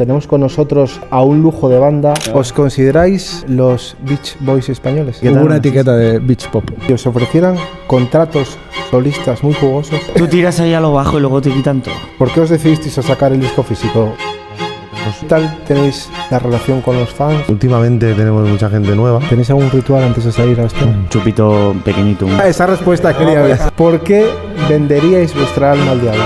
Tenemos con nosotros a un lujo de banda. ¿Os consideráis los Beach Boys españoles? Hubo una etiqueta de Beach Pop. Si os ofrecieran contratos solistas muy jugosos, tú tiras ahí a lo bajo y luego te quitan todo. ¿por qué os decidisteis a sacar el disco físico? ¿Qué tal tenéis la relación con los fans? Últimamente tenemos mucha gente nueva. ¿Tenéis algún ritual antes de salir a escena? Un chupito pequeñito. Esa respuesta quería ver. ¿Por qué venderíais vuestra alma al diablo?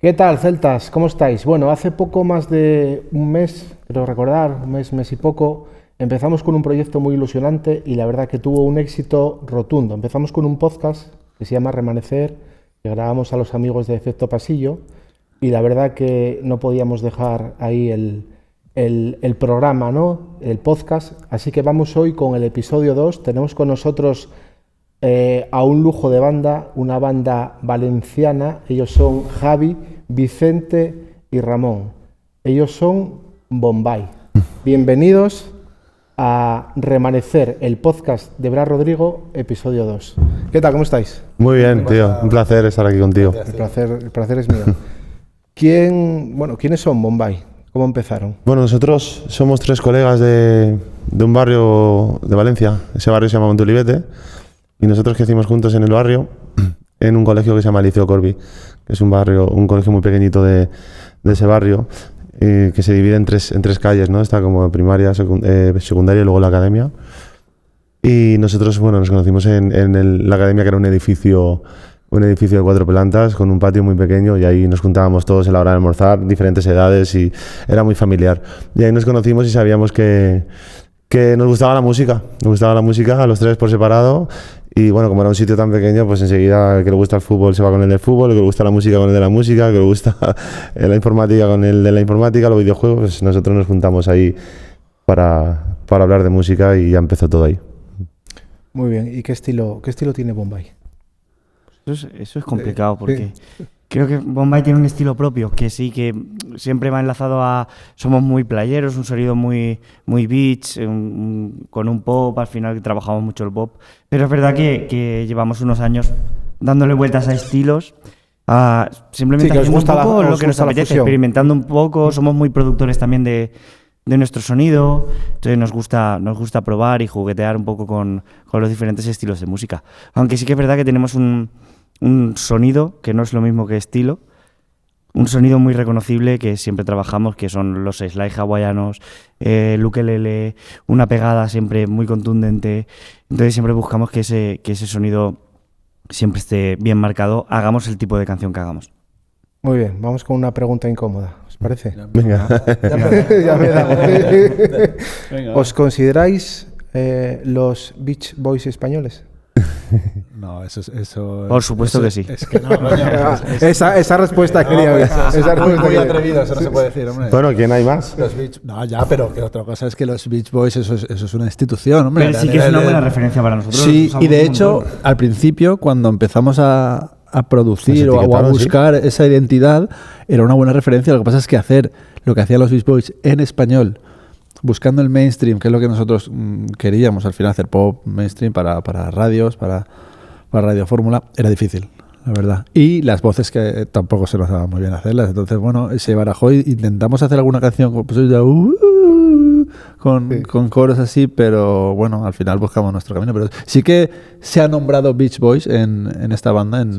¿Qué tal, celtas? ¿Cómo estáis? Bueno, hace poco más de un mes, creo recordar, un mes y poco, empezamos con un proyecto muy ilusionante y la verdad que tuvo un éxito rotundo. Empezamos con un podcast que se llama Remanecer, que grabamos a los amigos de Efecto Pasillo y la verdad que no podíamos dejar ahí el programa, ¿no? El podcast. Así que vamos hoy con el episodio 2. Tenemos con nosotros a un lujo de banda, una banda valenciana. Ellos son Javi, Vicente y Ramón. Ellos son Bombay. Bienvenidos a Remanecer, el podcast de Blas Rodrigo, episodio 2. ¿Qué tal? ¿Cómo estáis? Muy bien, tío. Un placer estar aquí contigo. El placer es mío. ¿Quiénes son Bombay? ¿Cómo empezaron? Bueno, nosotros somos tres colegas de un barrio de Valencia. Ese barrio se llama Montolivete. Y nosotros crecimos juntos en el barrio, en un colegio que se llama Liceo Corvi, que es un colegio muy pequeñito de ese barrio, que se divide en tres calles, ¿no? Está como primaria, secundaria y luego la academia. Y nosotros, bueno, nos conocimos en la academia, que era un edificio de 4 plantas con un patio muy pequeño, y ahí nos juntábamos todos a la hora de almorzar, diferentes edades, y era muy familiar. Y ahí nos conocimos y sabíamos que nos gustaba la música. Nos gustaba la música a los tres por separado. Y bueno, como era un sitio tan pequeño, pues enseguida el que le gusta el fútbol se va con el del fútbol, el que le gusta la música con el de la música, el que le gusta la informática con el de la informática, los videojuegos. Pues nosotros nos juntamos ahí para hablar de música y ya empezó todo ahí. Muy bien. ¿Y qué estilo tiene Bombay? Eso es complicado porque creo que Bombay tiene un estilo propio, que sí, que siempre va enlazado a... Somos muy playeros, un sonido muy beach, con un pop, al final trabajamos mucho el pop. Pero es verdad que llevamos unos años dándole vueltas a estilos, simplemente sí, haciendo un poco lo que nos apetece, experimentando un poco. Somos muy productores también de nuestro sonido, entonces nos gusta probar y juguetear un poco con los diferentes estilos de música. Aunque sí que es verdad que tenemos un sonido que no es lo mismo que estilo, un sonido muy reconocible que siempre trabajamos, que son los slide hawaianos, el ukelele, una pegada siempre muy contundente. Entonces siempre buscamos que ese sonido siempre esté bien marcado, hagamos el tipo de canción que hagamos. Muy bien, vamos con una pregunta incómoda, ¿os parece? Venga. Ya me da. ¿Os consideráis los Beach Boys españoles? No, eso por supuesto que sí. Es que no, esa respuesta quería ver. Esa respuesta muy atrevido, eso no se puede decir, hombre. Bueno, ¿quién hay más? No, ya, pero que otra cosa es que los Beach Boys, eso es una institución, hombre. Pero sí que es una buena referencia para nosotros. Sí, y de hecho, al principio, cuando empezamos a producir o a buscar esa identidad, era una buena referencia. Lo que pasa es que hacer lo que hacían los Beach Boys en español, buscando el mainstream, que es lo que nosotros queríamos, al final hacer pop mainstream para radios, para Radio Fórmula, era difícil, la verdad. Y las voces que tampoco se nos daban muy bien hacerlas. Entonces, bueno, se barajó y intentamos hacer alguna canción con coros así, pero bueno, al final buscamos nuestro camino. Pero sí que se ha nombrado Beach Boys en esta banda en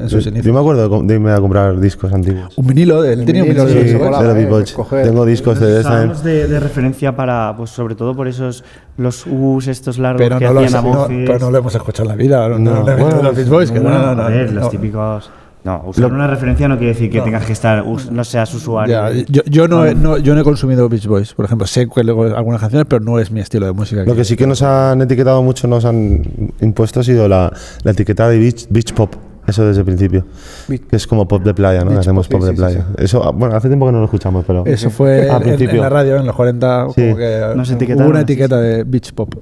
sus inicios. Yo me acuerdo de irme a comprar discos antiguos. Un vinilo, él tenía un vinilo de Beach Boys. Tengo discos de esa. De referencia para, pues sobre todo por esos, los estos largos pero que no hacían a voces. Pero no lo hemos escuchado en la vida. Bueno, los Beach Boys, a ver, los típicos... No, usar una referencia no quiere decir que tengas que estar, no seas usuario. Ya, yo no he consumido Beach Boys, por ejemplo. Sé que algunas canciones, pero no es mi estilo de música. Lo que sí que nos han etiquetado mucho, nos han impuesto, ha sido la etiqueta de beach pop. Eso desde el principio. Que es como pop de playa, ¿no? Hacemos pop de playa. Sí. Eso, bueno, hace tiempo que no lo escuchamos, pero... Eso fue en la radio, en los 40, como que hubo una etiqueta de beach pop.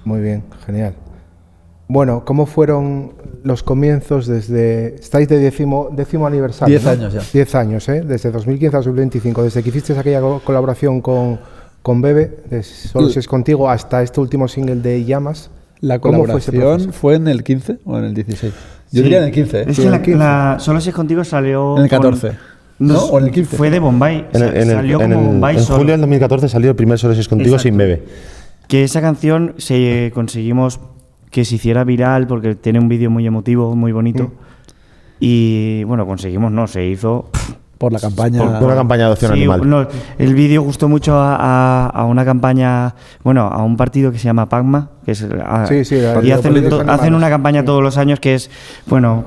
Muy bien, genial. Bueno, ¿cómo fueron los comienzos desde... Estáis de décimo aniversario, 10 años ya. 10 años, ¿eh? Desde 2015 a 2025. Desde que hicisteis aquella colaboración con Bebe, de Solo si es contigo, hasta este último single de Llamas. La colaboración fue en el 15 o en el 16. Yo diría en el 15. Es que Solo si es contigo salió... En el 14. ¿No? ¿O en el 15? Fue de Bombay. Salió como Bombay solo. En julio del 2014 salió el primer Solo si es contigo. Exacto. Sin Bebe. Que esa canción conseguimos que se hiciera viral porque tiene un vídeo muy emotivo, muy bonito. Y bueno, se hizo... Por la campaña... Por una campaña de adopción animal. No, el vídeo gustó mucho a una campaña, a un partido que se llama PACMA, que es, y hacen una campaña todos los años que es,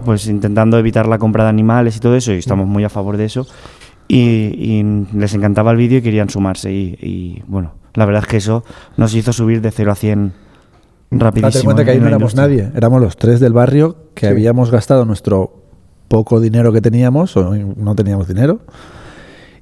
pues intentando evitar la compra de animales y todo eso, y estamos muy a favor de eso. Y les encantaba el vídeo y querían sumarse. Y la verdad es que eso nos hizo subir de 0 a 100 rapidísimo. Date cuenta que ahí no éramos nadie, éramos los 3 del barrio que habíamos gastado nuestro poco dinero que teníamos, o no teníamos dinero,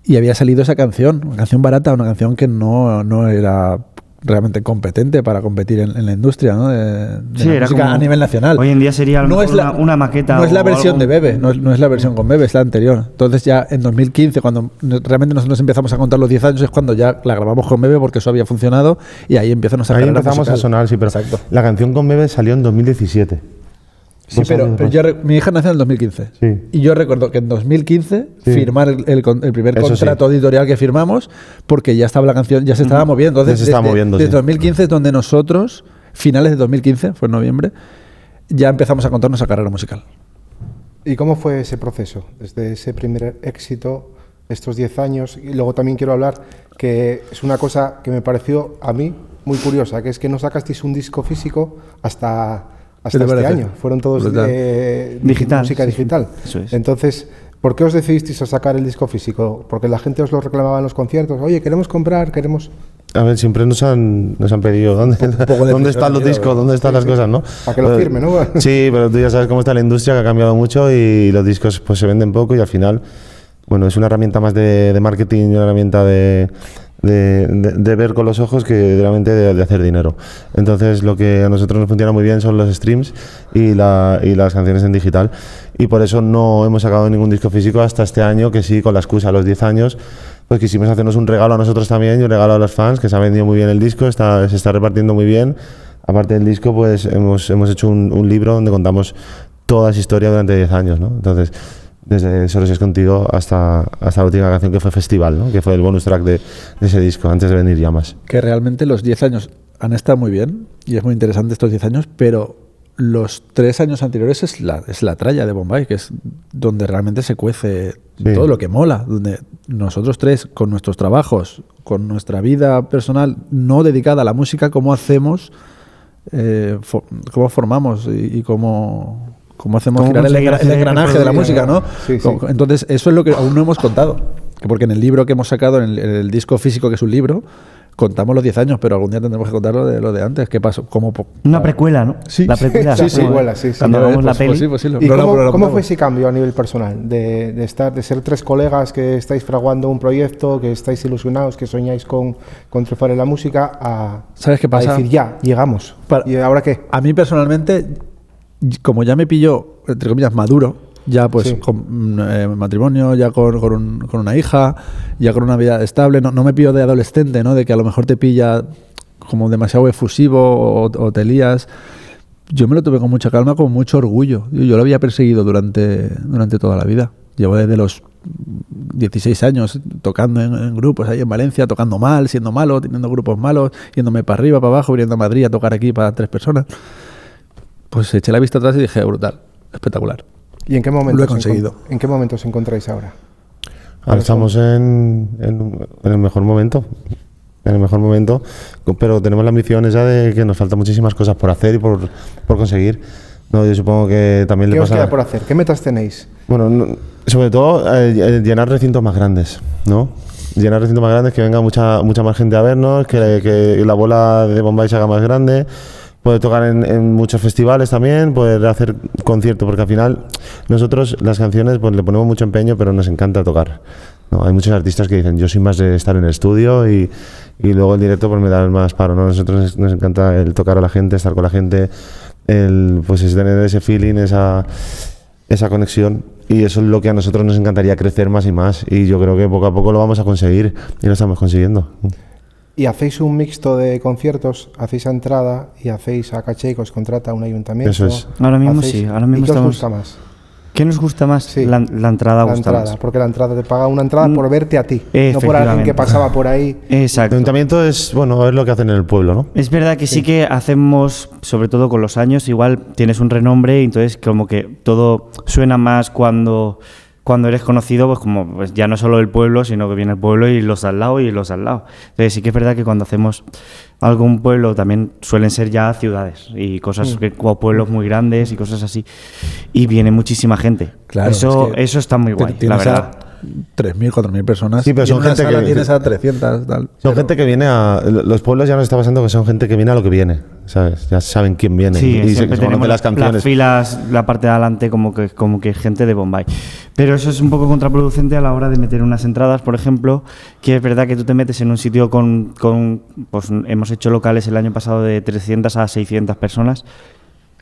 y había salido esa canción, una canción barata, una canción que no era realmente competente para competir en la industria, ¿no? de la música a nivel nacional. Hoy en día sería una maqueta. No es la versión de Bebe, no es la versión con Bebe, es la anterior. Entonces ya en 2015, cuando realmente nosotros empezamos a contar los 10 años, es cuando ya la grabamos con Bebe porque eso había funcionado y ahí empieza nuestra carrera musical. Ahí empezamos a sonar, sí, pero exacto. La canción con Bebe salió en 2017. Sí, pero mi hija nació en el 2015. Sí. Y yo recuerdo que en 2015 firmar el primer contrato editorial que firmamos, porque ya estaba la canción, ya se estaba moviendo. Entonces, desde 2015 es donde nosotros, finales de 2015, fue en noviembre, ya empezamos a contar nuestra carrera musical. ¿Y cómo fue ese proceso? Desde ese primer éxito, estos 10 años, y luego también quiero hablar que es una cosa que me pareció a mí muy curiosa, que es que no sacasteis un disco físico hasta este año. Fueron todos digital, música digital. Eso es. Entonces, ¿por qué os decidisteis a sacar el disco físico? Porque la gente os lo reclamaba en los conciertos. Oye, queremos comprar, queremos... A ver, siempre nos han pedido ¿dónde están los discos, dónde están las cosas, ¿no? Para que lo firme, ¿no? Sí, pero tú ya sabes cómo está la industria, que ha cambiado mucho y los discos pues se venden poco y al final, es una herramienta más de marketing y una herramienta de ver con los ojos que realmente de hacer dinero. Entonces lo que a nosotros nos funciona muy bien son los streams y las canciones en digital, y por eso no hemos sacado ningún disco físico hasta este año, que sí, con la excusa, a los 10 años, pues quisimos hacernos un regalo a nosotros también y un regalo a los fans, que se ha vendido muy bien el disco, se está repartiendo muy bien. Aparte del disco, pues hemos hecho un libro donde contamos toda esa historia durante 10 años, ¿no? Entonces, desde Solo si es contigo hasta la última canción, que fue Festival, ¿no? Que fue el bonus track de ese disco, antes de venir Llamas. Que realmente los 10 años han estado muy bien y es muy interesante estos 10 años, pero los 3 años anteriores es la tralla de Bombay, que es donde realmente se cuece todo lo que mola, donde nosotros 3, con nuestros trabajos, con nuestra vida personal no dedicada a la música, cómo hacemos, cómo formamos y cómo hacemos girar el engranaje de la música, ¿no? Sí. Entonces, eso es lo que aún no hemos contado. Porque en el libro que hemos sacado, en el disco físico, que es un libro, contamos los 10 años, pero algún día tendremos que contar lo de antes. ¿Qué pasó? Una precuela, ¿no? Sí. La precuela. Sí. Cuando vemos la peli. ¿Y cómo fue ese cambio a nivel personal? De ser 3 colegas que estáis fraguando un proyecto, que estáis ilusionados, que soñáis con triunfar en la música, ¿sabes qué pasa? A decir, ya, llegamos. ¿Y ahora qué? A mí personalmente, como ya me pilló, entre comillas, maduro, ya pues con matrimonio, ya con una hija, ya con una vida estable, no me pillo de adolescente, ¿no? De que a lo mejor te pilla como demasiado efusivo o te lías. Yo me lo tuve con mucha calma, con mucho orgullo. Yo lo había perseguido durante toda la vida. Llevo desde los 16 años tocando en grupos ahí en Valencia, tocando mal, siendo malo, teniendo grupos malos, yéndome para arriba, para abajo, viniendo a Madrid a tocar aquí para 3 personas. Pues eché la vista atrás y dije, brutal, espectacular. ¿Y en qué momento lo he conseguido? ¿En qué momento os encontráis ahora? Ahora estamos en el mejor momento. En el mejor momento, pero tenemos la ambición esa de que nos faltan muchísimas cosas por hacer y por conseguir. No, yo supongo que también ¿Qué os queda por hacer? ¿Qué metas tenéis? Bueno, sobre todo llenar recintos más grandes, ¿no? Llenar recintos más grandes, que venga mucha más gente a vernos, que la bola de Bombay se haga más grande. Poder tocar en muchos festivales también, poder hacer conciertos, porque al final nosotros las canciones pues le ponemos mucho empeño, pero nos encanta tocar, ¿no? Hay muchos artistas que dicen, yo soy más de estar en el estudio y luego el directo pues me da más paro, ¿no? Nosotros nos encanta el tocar a la gente, estar con la gente, pues es tener ese feeling, esa conexión, y eso es lo que a nosotros nos encantaría crecer más y más, y yo creo que poco a poco lo vamos a conseguir y lo estamos consiguiendo. y hacéis un mixto de conciertos, hacéis a entrada y hacéis a caché que os contrata un ayuntamiento. Eso es. Ahora mismo sí, ahora mismo ¿Y qué estamos... os gusta más? ¿Qué nos gusta más? Sí. La entrada gusta más. Porque la entrada te paga una entrada por verte a ti, no por alguien Efectivamente. que pasaba por ahí. Exacto. El ayuntamiento es, bueno, a ver lo que hacen en el pueblo, ¿no? Es verdad que sí que hacemos, sobre todo con los años, igual tienes un renombre y entonces como que todo suena más cuando eres conocido, pues como pues ya no solo el pueblo, sino que viene el pueblo y los al lado y los al lado. Entonces sí que es verdad que cuando hacemos algún pueblo también suelen ser ya ciudades y cosas o pueblos muy grandes y cosas así. Y viene muchísima gente. Claro, eso, es que eso está muy guay, la tienes verdad. 3.000, 4.000 personas. Sí, pero y son en una gente sala que- tienes a 300, tal. Son gente que viene a... Los pueblos ya nos está pasando que son gente que viene a lo que viene, ¿sabes? Ya saben quién viene Sí, y se siempre conocen tenemos las canciones. las filas, la parte de adelante como que gente de Bombay. Pero eso es un poco contraproducente a la hora de meter unas entradas, por ejemplo, que es verdad que tú te metes en un sitio pues hemos hecho locales el año pasado de 300 a 600 personas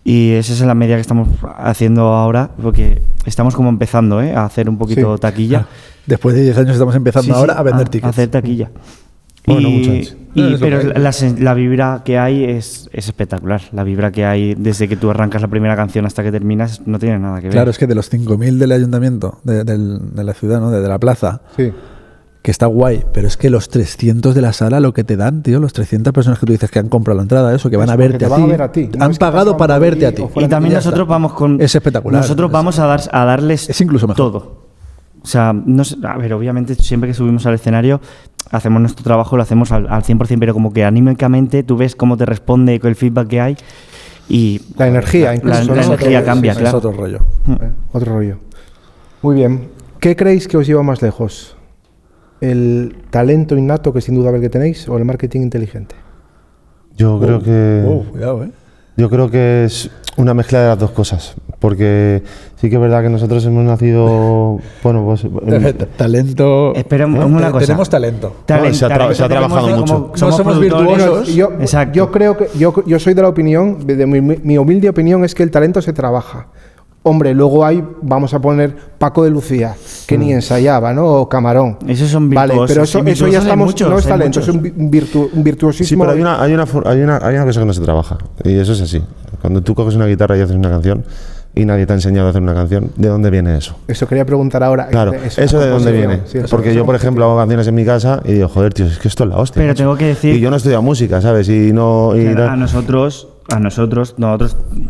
y esa es la media que estamos haciendo ahora, porque estamos como empezando a hacer un poquito Sí. taquilla. Después de 10 años estamos empezando Sí, ahora sí, a vender tickets. A hacer taquilla. Bueno, muchachos. Pero la vibra que hay es espectacular. La vibra que hay desde que tú arrancas la primera canción hasta que terminas no tiene nada que ver. Claro, es que de los 5.000 del ayuntamiento, de la ciudad, ¿no? de la plaza, Sí. que está guay, pero es que los 300 de la sala lo que te dan, tío, los 300 personas que tú dices que han comprado la entrada, eso, que van Es a porque verte te a van ti, a ver a ti. No han es que pagado pasaban para por verte allí a ti. o fuera Y también ya está. nosotros vamos con... Es espectacular. Nosotros vamos a darles Es incluso mejor. todo. O sea, no sé, a ver, obviamente siempre que subimos al escenario hacemos nuestro trabajo, lo hacemos al 100%, pero como que anímicamente tú ves cómo te responde con el feedback que hay y... La energía, incluso. La ¿no? energía cambia, Es claro. otro rollo. Otro rollo. Muy bien. ¿Qué creéis que os lleva más lejos? ¿El talento innato, que sin duda el que tenéis, o el marketing inteligente? Yo creo que... Cuidado, Yo creo que es una mezcla de las dos cosas, porque sí que es verdad que nosotros hemos nacido, bueno, pues... Talento. Espera una cosa. Tenemos talento. Se ha trabajado tenemos, mucho. No somos virtuosos. Exacto. Yo creo que yo soy de la opinión, de mi humilde opinión es que el talento se trabaja. Hombre, luego vamos a poner Paco de Lucía, que ni ensayaba, ¿no? O Camarón. Esos son Vale, virtuosos. pero Sí, eso ya virtuosos hay estamos, muchos, no es hay talento, es muchos. un Sí, virtuosismo. pero hay una cosa que no se trabaja, y eso es así. Cuando tú coges una guitarra y haces una canción, y nadie te ha enseñado a hacer una canción, ¿de dónde viene eso? Eso quería preguntar ahora. Claro, eso de dónde viene. Sí, eso, Porque eso yo, por ejemplo, hago canciones en mi casa y digo, joder, tío, es que esto es la hostia. Pero macho. tengo que decir- Y yo no he estudiado música, ¿sabes? Y no... y Claro, tal. a nosotros,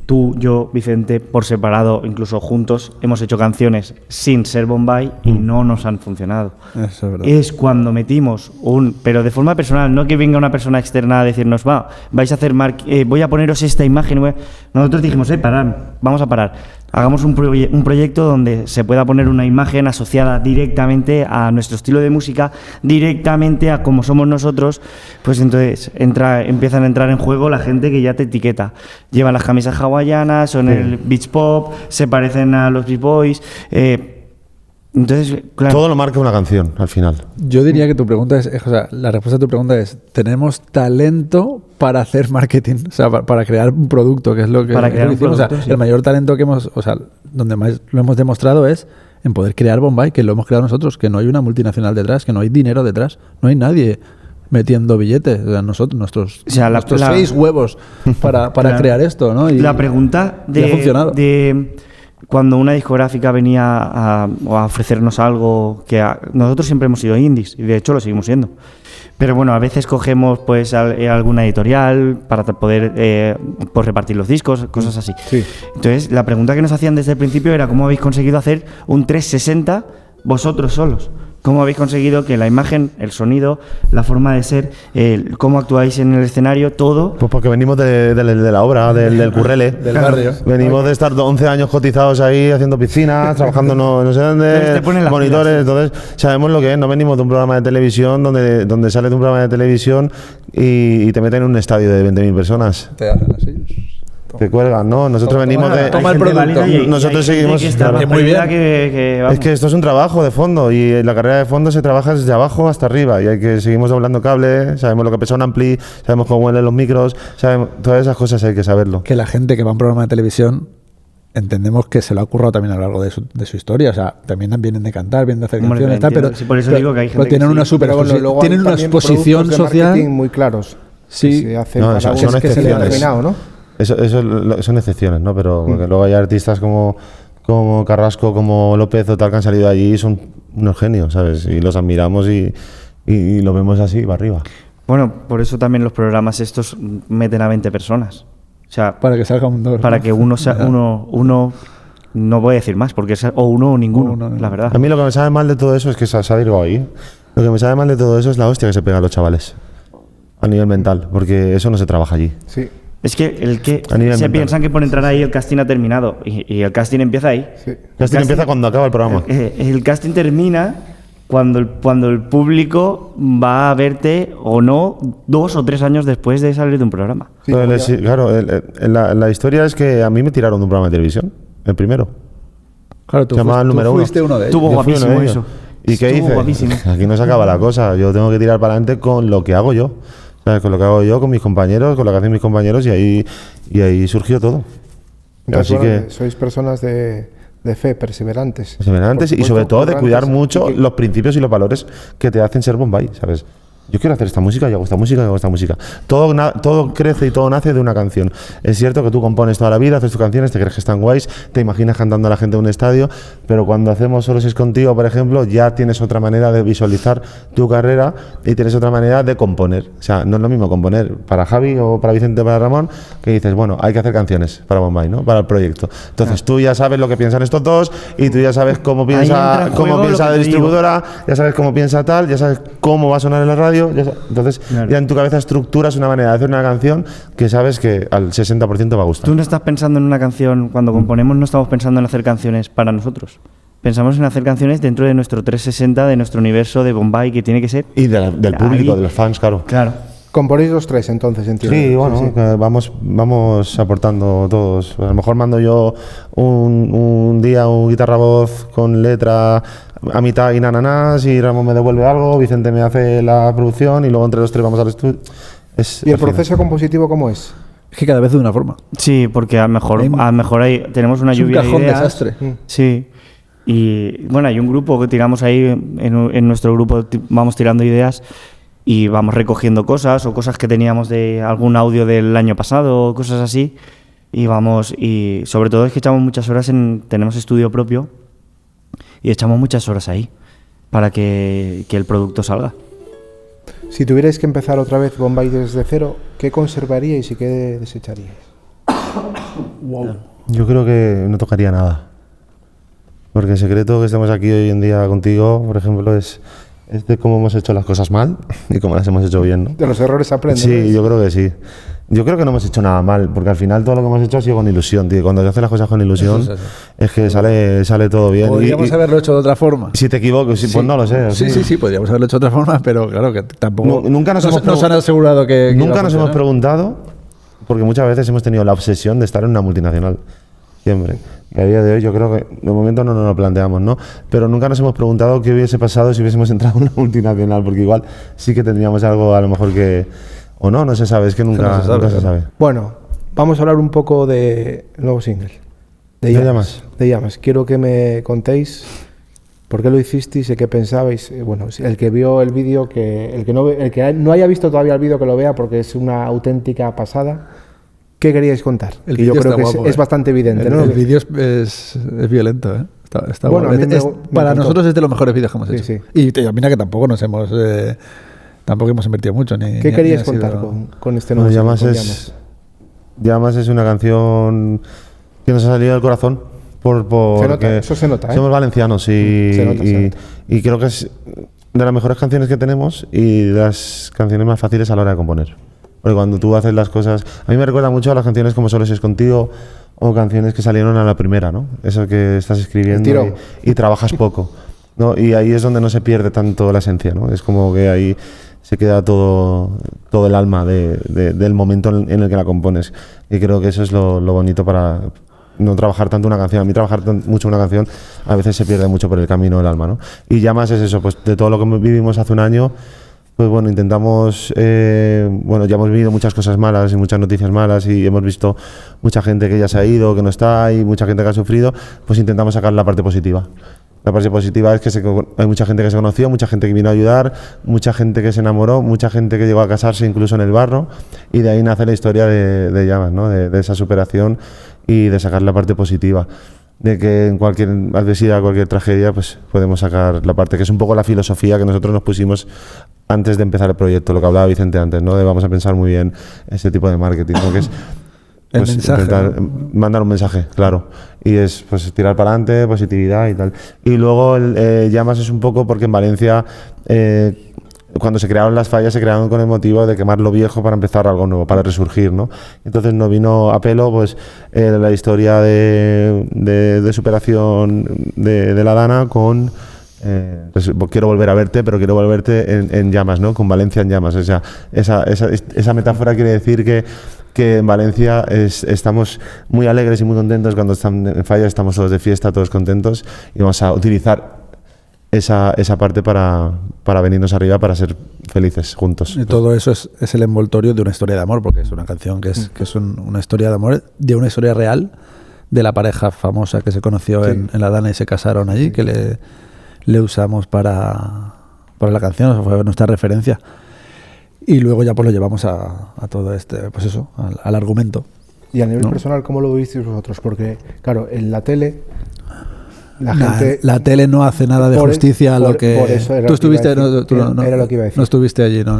tú, yo, Vicente, por separado, incluso juntos, hemos hecho canciones sin ser Bombay y no nos han funcionado. Eso es verdad. Es cuando metimos pero de forma personal, no que venga una persona externa a decirnos, vais a hacer voy a poneros esta imagen. Nosotros dijimos, parad, vamos a parar. Hagamos un proyecto donde se pueda poner una imagen asociada directamente a nuestro estilo de música, directamente a cómo somos nosotros, pues entonces empiezan a entrar en juego la gente que ya te etiqueta. Llevan las camisas hawaianas, son el beach pop, se parecen a los Beach Boys. Entonces, claro. Todo lo marca una canción, al final. Yo diría que tu pregunta o sea, la respuesta a tu pregunta es, ¿tenemos talento para hacer marketing? O sea, para crear un producto, que es lo que Para crear un hicimos. O sea, producto, sí. el mayor talento que hemos, o sea, donde más lo hemos demostrado es en poder crear Bombay, que lo hemos creado nosotros, que no hay una multinacional detrás, que no hay dinero detrás, no hay nadie metiendo billetes, o sea, nuestros O sea, nuestros 6 huevos para Claro. crear esto, ¿no? Y La pregunta y ha funcionado. de cuando una discográfica venía a ofrecernos algo nosotros siempre hemos sido indies y de hecho lo seguimos siendo. Pero bueno, a veces cogemos pues alguna editorial para poder pues repartir los discos, cosas así. Sí. Entonces, la pregunta que nos hacían desde el principio era ¿cómo habéis conseguido hacer un 360 vosotros solos? ¿Cómo habéis conseguido que la imagen, el sonido, la forma de ser, cómo actuáis en el escenario, todo? Pues porque venimos de la obra, del currele. del barrio. Venimos de estar 11 años cotizados ahí haciendo piscinas, trabajando no sé Entonces te dónde, ponen las monitores. pilas. Entonces sabemos lo que es. No venimos de un programa de televisión donde sales de un programa de televisión y te meten en un estadio de 20.000 personas. Te hacen así. Te cuelgan, ¿no? Nosotros venimos de... toma el Hay gente producto. válida y Nosotros hay gente seguimos- que está claro. más Muy bien. perdida que vamos. Es que esto es un trabajo de fondo y la carrera de fondo se trabaja desde abajo hasta arriba y hay que seguimos doblando cable, sabemos lo que pesa un ampli, sabemos cómo huelen los micros, sabemos, todas esas cosas hay que saberlo. Que la gente que va a un programa de televisión entendemos que se lo ha currado también a lo largo de su historia. O sea, también vienen de cantar, vienen de hacer canciones, tal, pero por eso digo que hay gente tienen que una super tienen una exposición social muy claros. Sí, se hacen no, para son que se excepciones. determinado, ¿no? Eso son excepciones, ¿no? Pero porque luego hay artistas como Carrasco, como López o tal que han salido allí y son unos genios, ¿sabes? Y los admiramos y lo vemos así, va arriba. Bueno, por eso también los programas estos meten a 20 personas. O sea, para que salga un 2. Para que uno no voy a decir más, porque es o uno o ninguno, la verdad. A mí lo que me sabe mal de todo eso es que se ha derivado ahí. Lo que me sabe mal de todo eso es la hostia que se pegan los chavales a nivel mental, porque eso no se trabaja allí. Sí. Es que se piensan que por entrar ahí el casting ha terminado y el casting empieza ahí. Sí. El casting empieza cuando acaba el programa. El casting termina cuando el público va a verte o no 2 o 3 años después de salir de un programa. Sí, claro, la historia es que a mí me tiraron de un programa de televisión, el primero. Claro, tú fuiste uno de ellos. Estuvo guapísimo eso. ¿Y qué hice? Guapísimo. Aquí no se acaba la cosa. Yo tengo que tirar para adelante con lo que hago yo. ¿Sabes? Con lo que hago yo, con mis compañeros, con lo que hacen mis compañeros y ahí surgió todo. Entonces, así que sois personas de fe, perseverantes. Perseverantes y sobre todo de cuidar mucho los principios y los valores que te hacen ser Bombay, ¿sabes? Yo quiero hacer esta música, yo hago esta música, yo hago esta música. Todo crece y todo nace de una canción. Es cierto que tú compones toda la vida, haces tus canciones, te crees que están guays, te imaginas cantando a la gente en un estadio, pero cuando hacemos Solo si es contigo, por ejemplo, ya tienes otra manera de visualizar tu carrera y tienes otra manera de componer. O sea, no es lo mismo componer para Javi o para Vicente o para Ramón, que dices, bueno, hay que hacer canciones para Bombay, ¿no? Para el proyecto. Entonces tú ya sabes lo que piensan estos dos y tú ya sabes cómo piensa la distribuidora, ya sabes cómo piensa tal, ya sabes cómo va a sonar en la radio. Entonces, claro, ya en tu cabeza estructuras una manera de hacer una canción que sabes que al 60% va a gustar. Tú no estás pensando en una canción, cuando componemos no estamos pensando en hacer canciones para nosotros. Pensamos en hacer canciones dentro de nuestro 360, de nuestro universo de Bombay, que tiene que ser... Y del público, de los fans, claro. Claro. Componéis los tres, entonces, entiendo. Sí, bueno, sí. Vamos aportando todos. A lo mejor mando yo un día un guitarra-voz con letra a mitad y nananás, y Ramón me devuelve algo, Vicente me hace la producción y luego entre los tres vamos al estudio. ¿Y el proceso compositivo cómo es? Es que cada vez de una forma. Sí, porque a lo mejor ahí tenemos una lluvia de ideas. Es un cajón desastre. Sí. Y bueno, hay un grupo que tiramos ahí, en nuestro grupo vamos tirando ideas y vamos recogiendo cosas o cosas que teníamos de algún audio del año pasado o cosas así, y sobre todo es que echamos muchas horas tenemos estudio propio y echamos muchas horas ahí para que el producto salga. Si tuvierais que empezar otra vez Bombay desde cero, ¿qué conservaríais y qué desecharíais? Wow. Yo creo que no tocaría nada, porque el secreto que estemos aquí hoy en día contigo, por ejemplo, es de cómo hemos hecho las cosas mal y cómo las hemos hecho bien, ¿no? De los errores aprenden. Sí, yo creo que sí. Yo creo que no hemos hecho nada mal, porque al final todo lo que hemos hecho ha sido con ilusión, tío. Cuando se hacen las cosas con ilusión, es que sale todo bien. Podríamos haberlo hecho de otra forma. Si te equivocas, pues no lo sé. Sí, podríamos haberlo hecho de otra forma, pero claro que tampoco... Nunca nos han asegurado que... Nunca nos hemos preguntado, porque muchas veces hemos tenido la obsesión de estar en una multinacional. Siempre. Y a día de hoy yo creo que de momento no nos lo planteamos, ¿no? Pero nunca nos hemos preguntado qué hubiese pasado si hubiésemos entrado en una multinacional, porque igual sí que tendríamos algo a lo mejor que... O no se sabe, es que nunca se sabe. Bueno, vamos a hablar un poco del nuevo single. De Llamas. Quiero que me contéis por qué lo hicisteis y qué pensabais. Bueno, el que vio el vídeo, el que no haya visto todavía el vídeo, que lo vea, porque es una auténtica pasada. ¿Qué queríais contar? Yo creo que guapo, es bastante evidente, ¿no? El vídeo es violento, ¿eh? Está bueno. Para nosotros es de los mejores vídeos que hemos hecho. Sí. Y mira que tampoco nos hemos... Tampoco hemos invertido mucho. ¿Qué queríais contar con este nuevo Llamas? Llamas es una canción que nos ha salido del corazón. Eso se nota, ¿eh? Somos valencianos se nota. Y creo que es de las mejores canciones que tenemos y de las canciones más fáciles a la hora de componer. Porque cuando tú haces las cosas... A mí me recuerda mucho a las canciones como Solo si es contigo o canciones que salieron a la primera, ¿no? Eso que estás escribiendo y trabajas poco, ¿no? Y ahí es donde no se pierde tanto la esencia, ¿no? Es como que ahí se queda todo el alma del momento en el que la compones. Y creo que eso es lo bonito para no trabajar tanto una canción. A mí trabajar mucho una canción a veces se pierde mucho por el camino del alma, ¿no? Y Llamas es eso, pues de todo lo que vivimos hace un año, pues bueno, intentamos, bueno, ya hemos vivido muchas cosas malas y muchas noticias malas y hemos visto mucha gente que ya se ha ido, que no está y mucha gente que ha sufrido, pues intentamos sacar la parte positiva. La parte positiva es que hay mucha gente que se conoció, mucha gente que vino a ayudar, mucha gente que se enamoró, mucha gente que llegó a casarse incluso en el barro, y de ahí nace la historia de Llamas, ¿no? De esa superación y de sacar la parte positiva. De que en cualquier adversidad, cualquier tragedia, pues podemos sacar la parte, que es un poco la filosofía que nosotros nos pusimos antes de empezar el proyecto, lo que hablaba Vicente antes, ¿no? De vamos a pensar muy bien ese tipo de marketing, ¿no? Que es pues, el mensaje, intentar mandar un mensaje, claro, y es pues tirar para adelante, positividad y tal. Y luego Llamas es un poco porque en Valencia cuando se crearon las fallas se crearon con el motivo de quemar lo viejo para empezar algo nuevo, para resurgir, ¿no? Entonces nos vino a pelo pues la historia de superación de la Dana con pues, quiero volver a verte, pero quiero volverte en llamas, ¿no? Con Valencia en llamas. O sea, esa metáfora quiere decir que en Valencia estamos muy alegres y muy contentos. Cuando están en fallas estamos todos de fiesta, todos contentos, y vamos a utilizar esa parte para venirnos arriba, para ser felices juntos. Y todo eso es el envoltorio de una historia de amor, porque es una canción que es una historia de amor, de una historia real, de la pareja famosa que se conoció en la Dana y se casaron allí, que le usamos para la canción, o sea, fue nuestra referencia. Y luego ya pues lo llevamos a todo pues eso, al argumento. Y a nivel personal, ¿cómo lo visteis vosotros? Porque, claro, en la tele... La tele no hace nada de justicia a lo que... Por eso era tú estuviste, era lo que iba a decir. No estuviste allí, ¿no?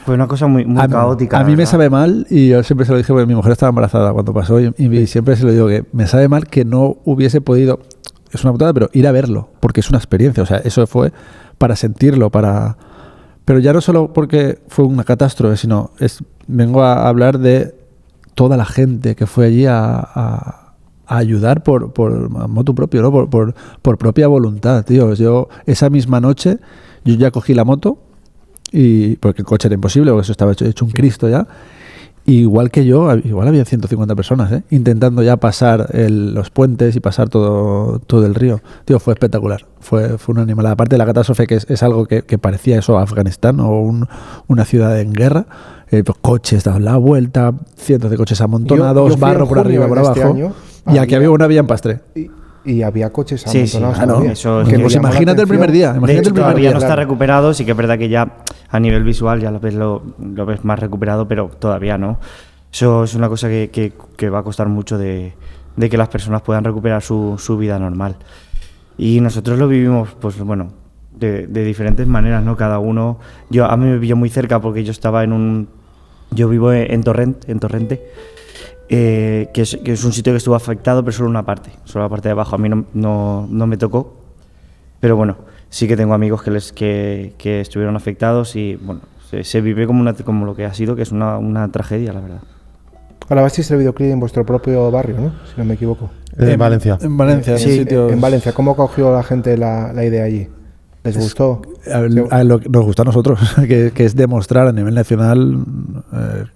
Fue una cosa muy caótica. A mí me sabe mal, y yo siempre se lo dije, porque mi mujer estaba embarazada cuando pasó, y siempre se lo digo, que me sabe mal que no hubiese podido, es una putada, pero ir a verlo, porque es una experiencia, o sea, eso fue para sentirlo, pero ya no solo porque fue una catástrofe, sino vengo a hablar de toda la gente que fue allí a ayudar por motu propio, ¿no? Por propia voluntad, tío. Yo esa misma noche yo ya cogí la moto, y porque el coche era imposible, porque eso estaba hecho un Cristo ya. Y igual que yo, igual había 150 personas, intentando ya pasar los puentes y pasar todo el río. Tío, fue espectacular. Fue una animalada. Aparte de la catástrofe, que es algo que parecía eso Afganistán o una ciudad en guerra. Pues coches daban la vuelta, cientos de coches amontonados, barro por arriba, por abajo. Y aquí había una vía en Pastre. Y había coches amontonados. Sí, también. Eso pues imagínate el primer día. Todavía no está recuperado, sí que es verdad que ya a nivel visual ya lo ves más recuperado, pero todavía no. Eso es una cosa que va a costar mucho de que las personas puedan recuperar su vida normal. Y nosotros lo vivimos, pues bueno, de diferentes maneras, ¿no? Cada uno... A mí me pilló muy cerca porque yo vivo en Torrente, que es un sitio que estuvo afectado, pero solo una parte, solo la parte de abajo. A mí no me tocó, pero bueno, sí que tengo amigos que estuvieron afectados y bueno, se vive como lo que ha sido, que es una tragedia, la verdad. Grabasteis el videoclip en vuestro propio barrio, ¿no? Si no me equivoco. En Valencia. En Valencia, sí, sitios... en Valencia. ¿Cómo cogió la gente la idea allí? ¿Les gustó? Nos gusta a nosotros, que es demostrar a nivel nacional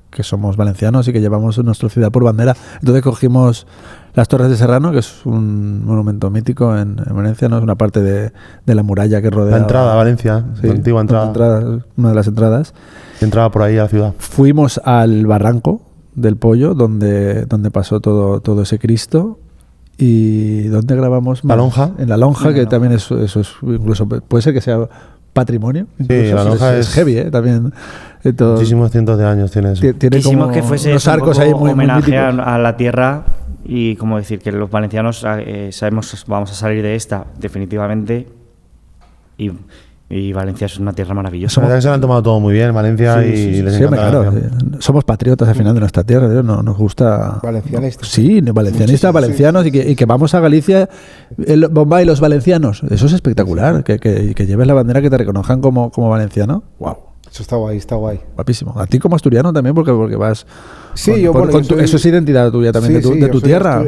que somos valencianos y que llevamos nuestra ciudad por bandera. Entonces cogimos las Torres de Serrano, que es un monumento mítico en Valencia, ¿no? Es una parte de la muralla que rodea... La entrada a Valencia, sí, la antigua entrada. Una de las entradas. Entraba por ahí a la ciudad. Fuimos al barranco del Pollo, donde pasó todo ese Cristo. ¿Y dónde grabamos? ¿La Lonja? En La Lonja, que también eso es incluso puede ser que sea patrimonio. Sí, La Lonja es heavy, también. Muchísimos cientos de años tiene eso. Quisimos que fuese unos arcos ahí muy homenaje a la tierra y como decir que los valencianos sabemos vamos a salir de esta definitivamente y Valencia es una tierra maravillosa. La verdad que se lo han tomado todo muy bien, Valencia, y les encanta. Claro, somos patriotas al final de nuestra tierra, nos gusta... Valencianistas. Sí, valencianistas, valencianos, y que vamos a Galicia, el Bombay, los valencianos, eso es espectacular, que lleves la bandera, que te reconozcan como valenciano. ¡Wow! Eso está guay. Guapísimo. A ti como asturiano también, porque vas... Sí, eso es identidad tuya también, de tu tierra.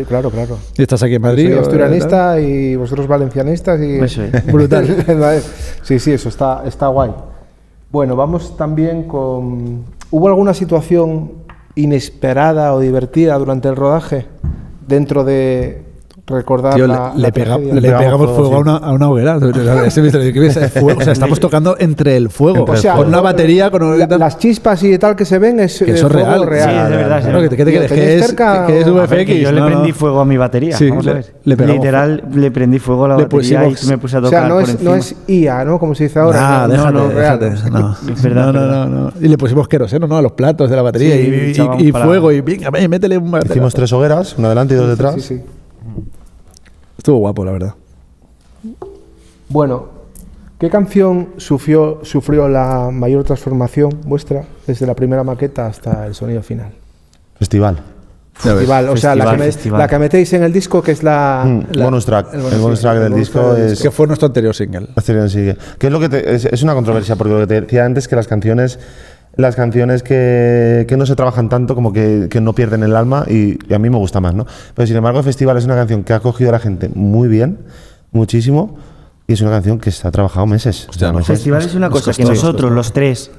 Claro. Y estás aquí en Madrid. Soy asturianista y vosotros valencianistas y... Brutal. Sí, eso está guay. Bueno, vamos también con... ¿Hubo alguna situación inesperada o divertida durante el rodaje? Dentro de recordar Tío, la le tragedia. pegamos fuego a una hoguera. O sea, estamos tocando entre el fuego. O sea, con una batería, con las chispas y tal que se ven es que eso es fuego real. Sí, es de verdad. Claro, ¿qué te crees? Que es A ver, que VFX. yo le prendí fuego a mi batería. Sí, vamos a ver. le pegamos Literal, le prendí fuego a la Le batería y pusimos- me puse a O tocar sea, por encima. no es IA, ¿no? Como se dice ahora. Ah, no, déjate, no, real. déjate. No. Es verdad, No. Y le pusimos queroseno, ¿no? A los platos de la batería Sí, y echábamos para- fuego y venga, métele un batería. Hicimos 3 hogueras, una delante y 2 detrás. Sí. Estuvo guapo, la verdad. Bueno, ¿qué canción sufrió la mayor transformación vuestra desde la primera maqueta hasta el sonido final? Festival. Festival, o sea, Festival. la que metéis en el disco, que es la Bonus track. El bonus track del disco es... Que fue nuestro anterior single. Sigue. Que es lo que es una controversia, porque lo que te decía antes, que las canciones que no se trabajan tanto, como que no pierden el alma, y a mí me gusta más, ¿no? Pero sin embargo, el Festival es una canción que ha cogido a la gente muy bien, muchísimo, y es una canción que se ha trabajado meses. Hostia, El no, festival es una cosa que costó, nosotros, los tres,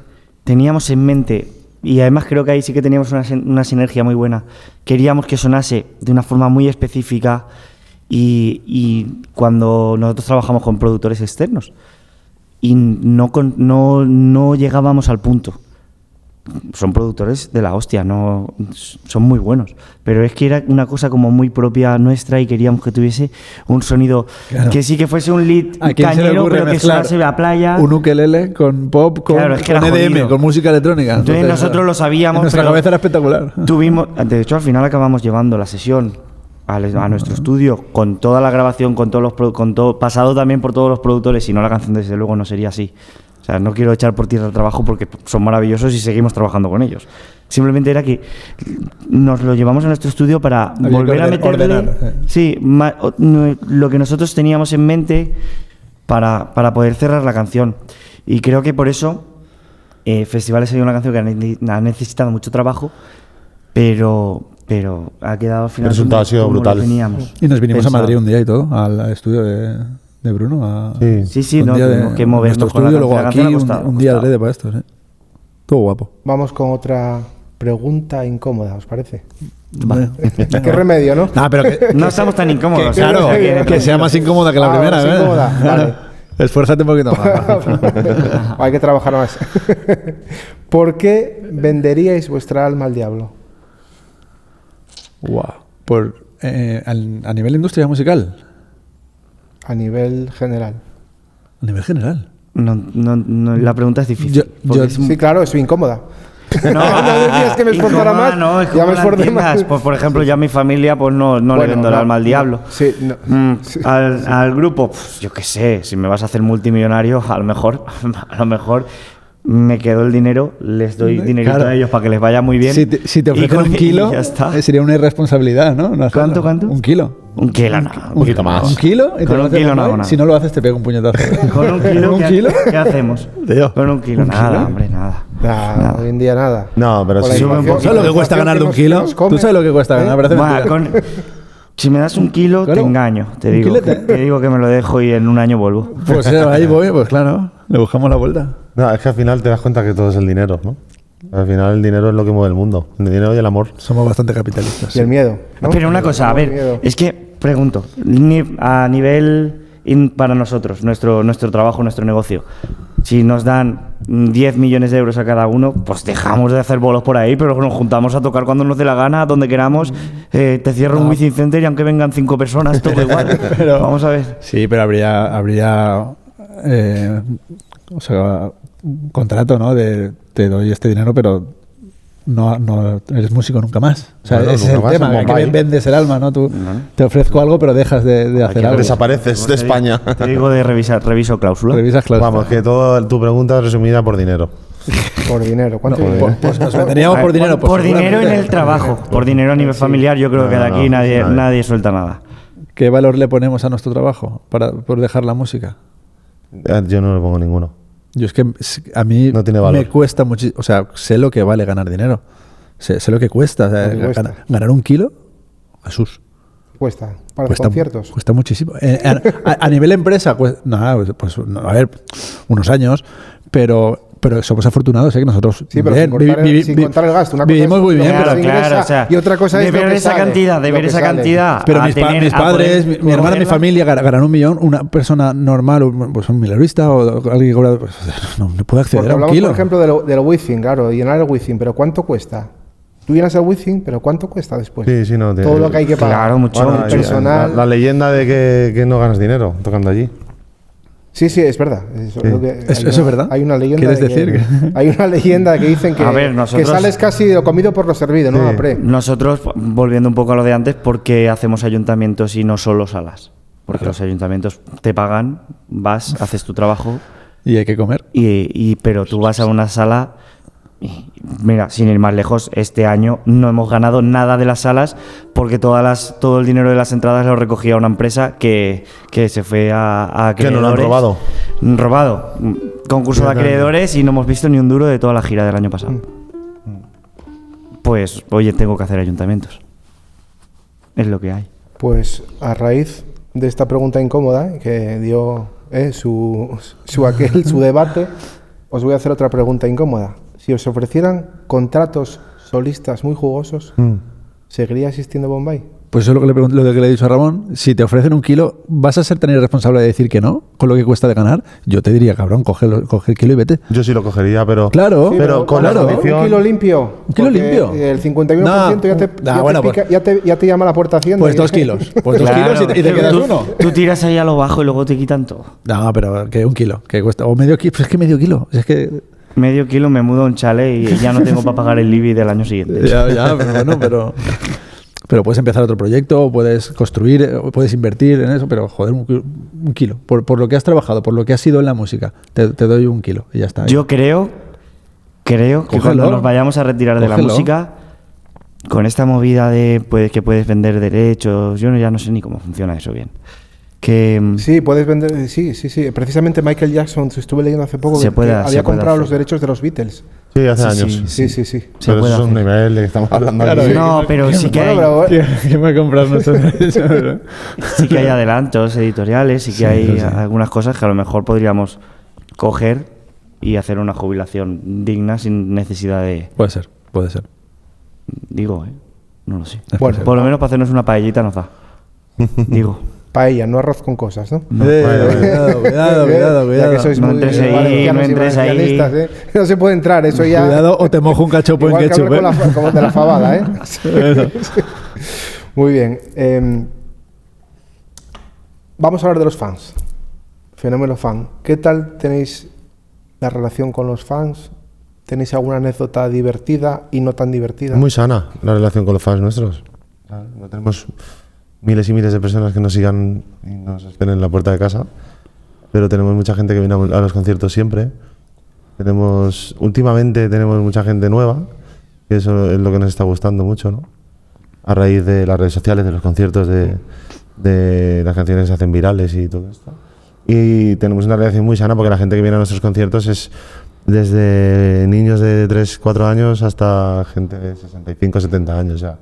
teníamos en mente, y además creo que ahí sí que teníamos una sinergia muy buena. Queríamos que sonase de una forma muy específica, y cuando nosotros trabajamos con productores externos, y no llegábamos al punto. Son productores de la hostia, son muy buenos, pero es que era una cosa como muy propia nuestra y queríamos que tuviese un sonido que sí que fuese un lead ¿A quién se le cañero, ocurre pero que mezclar sonase a playa. un ukelele con pop, con Claro, es que era EDM, jodido. con música electrónica? Entonces nosotros lo sabíamos, En nuestra pero cabeza era espectacular. de hecho al final acabamos llevando la sesión a nuestro estudio con toda la grabación, con todo pasado también por todos los productores, si no la canción desde luego no sería así. O sea, no quiero echar por tierra el trabajo porque son maravillosos y seguimos trabajando con ellos. Simplemente era que nos lo llevamos a nuestro estudio para volver a meterle lo que nosotros teníamos en mente para poder cerrar la canción. Y creo que por eso Festival ha sido una canción que ha necesitado mucho trabajo, pero ha quedado al final. El resultado ha sido como lo brutal. teníamos Y nos vinimos pensado. a Madrid un día y todo, al estudio de Bruno. Sí, un no, día tuvimos que movernos nuestro con la estudio, luego canción. aquí, La canción ha un día costado. adrede para esto. ¿Sí? Todo guapo. Vamos con otra pregunta incómoda, ¿os parece? Vale. ¿Qué remedio, no? No, pero que, No estamos tan incómodos. claro, ¿eh? que sea más incómoda que la primera. más ¿eh? incómoda, vale. Esfuérzate un poquito más. Hay que trabajar más. ¿Por qué venderíais vuestra alma al diablo? Wow. A nivel industria musical. A nivel general. A nivel general. No, la pregunta es difícil. Yo- Sí, claro, es incómoda. No, decías que me esforzara incómoda más, no, es ya como me la esforcé entiendas. más. Pues, por ejemplo, yo a mi familia pues no le Bueno, vendo el no, alma al diablo. Sí, no. Al grupo, pues, yo qué sé, si me vas a hacer multimillonario, a lo mejor me quedo el dinero, les doy dinerito Claro. a ellos para que les vaya muy bien. Si te y ofrecen con- un y kilo, ya está. sería una irresponsabilidad, ¿no? No hacerlo. ¿Cuánto? Un kilo. Un kilo, no. Un poquito más. ¿Un kilo? Y te Con lo un haces kilo no mal. hago nada. Si no lo haces, te pega un puñetazo. Con un kilo, ¿Con un ¿qué, kilo? ¿qué hacemos? Tío. Con un kilo, ¿Un nada, kilo? hombre, nada. Nada, hoy en día nada. No, pero Con la sí. inflación- ¿Sabes lo que la cuesta inflación ganar de un nos- kilo? nos come. ¿Tú sabes lo que cuesta ganar? Parece Va, mentira. si me das un kilo, Claro. te engaño. Te ¿Un digo, kilete? te digo que me lo dejo y en un año vuelvo. Pues ahí voy, pues claro. Le buscamos la vuelta. No, es que al final te das cuenta que todo es el dinero, ¿no? Al final el dinero es lo que mueve el mundo. El dinero y el amor. Somos bastante capitalistas. Y el miedo, ¿no? Pero una cosa, a El ver, miedo. es que pregunto, a nivel para nosotros, nuestro trabajo, nuestro negocio, si nos dan 10 millones de euros a cada uno, pues dejamos de hacer bolos por ahí, pero nos juntamos a tocar cuando nos dé la gana, donde queramos. Te cierro un Within Center y aunque vengan 5 personas, todo igual. Pero- Vamos a ver. Sí, pero habría o sea, un contrato, ¿no? De te doy este dinero, pero no eres músico nunca más. O sea, Bueno, ese es nunca el más, tema, en que Bombay. vendes el alma, ¿no? Tú te ofrezco algo, pero dejas de hacer que algo. Desapareces de España. Te digo de reviso cláusula. Revisas cláusulas. Vamos, que toda tu pregunta es resumida por dinero. Por dinero. ¿Cuánto dinero? Pues nos venderíamos por dinero. Pues por dinero en seguramente. el trabajo, por dinero a nivel familiar, yo creo que de aquí nadie suelta nada. ¿Qué valor le ponemos a nuestro trabajo por dejar la música? Yo no le pongo ninguno. Yo es que a mí No tiene valor. me cuesta muchísimo. O sea, sé lo que vale ganar dinero. Sé lo que cuesta. O sea, Lo que cuesta. ganar un kilo, Jesús. Cuesta. Para los Cuesta, conciertos. cuesta muchísimo. A nivel empresa, nada, pues no, a ver, unos años, pero pero somos afortunados, que nosotros sí, pero sin contar el gasto. Una cosa vivimos muy bien, claro, o sea, y otra cosa es ver esa cantidad, de ver esa cantidad. Pero mis padres, mi hermana, mi familia ganan 1 millón. Una persona normal, pues un mileurista o alguien que cobra, pues, no puede acceder a un kilo. Por ejemplo, del Wizzing, claro, llenar el Wizzing, pero ¿cuánto cuesta? Tú llenas el Wizzing, pero ¿cuánto cuesta después? Sí, no. Todo lo que hay que pagar. Claro, mucho. Bueno, personal. La leyenda de que no ganas dinero tocando allí. Sí, es verdad. Eso es verdad. Hay una leyenda. ¿Quieres decir? Hay una leyenda que dicen que, a ver, nosotros, que sales casi lo comido por lo servido, ¿no? Sí. Nosotros, volviendo un poco a lo de antes, porque hacemos ayuntamientos y no solo salas. Porque los ayuntamientos te pagan, vas, haces tu trabajo. Y hay que comer. Pero tú vas a una sala. Mira, sin ir más lejos, este año no hemos ganado nada de las salas porque todo el dinero de las entradas lo recogía una empresa que se fue a acreedores. Que no lo han robado. Robado. Concurso de acreedores y no hemos visto ni un duro de toda la gira del año pasado. Pues, oye, tengo que hacer ayuntamientos. Es lo que hay. Pues a raíz de esta pregunta incómoda que dio su debate, os voy a hacer otra pregunta incómoda. Si os ofrecieran contratos solistas muy jugosos, ¿seguiría existiendo Bombay? Pues eso es lo que le he dicho a Ramón. Si te ofrecen 1 kilo, ¿vas a ser tan irresponsable de decir que no? Con lo que cuesta de ganar. Yo te diría, cabrón, coge el kilo y vete. Yo sí lo cogería, pero... Claro. Sí, pero con la condición... 1 kilo limpio. ¿1 kilo limpio? El 51% ya te llama la puerta Hacienda. Pues 2 kilos. Pues 2 Claro, kilos y te quedas uno. Tú tiras ahí a lo bajo y luego te quitan todo. No, pero que 1 kilo. Que cuesta. O medio kilo. Pues es que medio kilo. Es que... Medio kilo, me mudo a un chalet y ya no tengo para pagar el IBI del año siguiente. Ya, pero bueno, pero puedes empezar otro proyecto, puedes construir, puedes invertir en eso, pero joder, 1 kilo. Por lo que has trabajado, por lo que has sido en la música, te doy 1 kilo y ya está. Yo creo que cuando nos vayamos a retirar de la música, con esta movida de que puedes vender derechos, yo ya no sé ni cómo funciona eso bien. Sí, puedes vender, sí. Precisamente Michael Jackson, estuve leyendo hace poco, había comprado los derechos de los Beatles. Sí, hace años. Sí. Pero eso es un nivel de que estamos hablando. Claro, aquí. No, pero sí que hay... ¿Quién va a comprar nuestros derechos? Sí que hay adelantos editoriales, sí que hay algunas cosas que a lo mejor podríamos coger y hacer una jubilación digna sin necesidad de... Puede ser. Digo, no lo sé. Bueno, por lo menos para hacernos una paellita nos da. Digo. Paella, no arroz con cosas, ¿no? Cuidado. Ya que sois No muy entres ahí, valencianos no entres y ahí. valencianistas, ¿eh? No se puede entrar, eso ya... Cuidado o te mojo un cachopo en ketchup, como de la fabada, ¿eh? Muy bien. Vamos a hablar de los fans. Fenómeno fan. ¿Qué tal tenéis la relación con los fans? ¿Tenéis alguna anécdota divertida y no tan divertida? Muy sana la relación con los fans nuestros. No tenemos miles y miles de personas que nos sigan y nos esperen en la puerta de casa, pero tenemos mucha gente que viene a los conciertos siempre. Últimamente tenemos mucha gente nueva, que eso es lo que nos está gustando mucho, ¿no? A raíz de las redes sociales, de los conciertos, de las canciones que se hacen virales y todo esto. Y tenemos una relación muy sana porque la gente que viene a nuestros conciertos es desde niños de 3, 4 años hasta gente de 65, 70 años ya.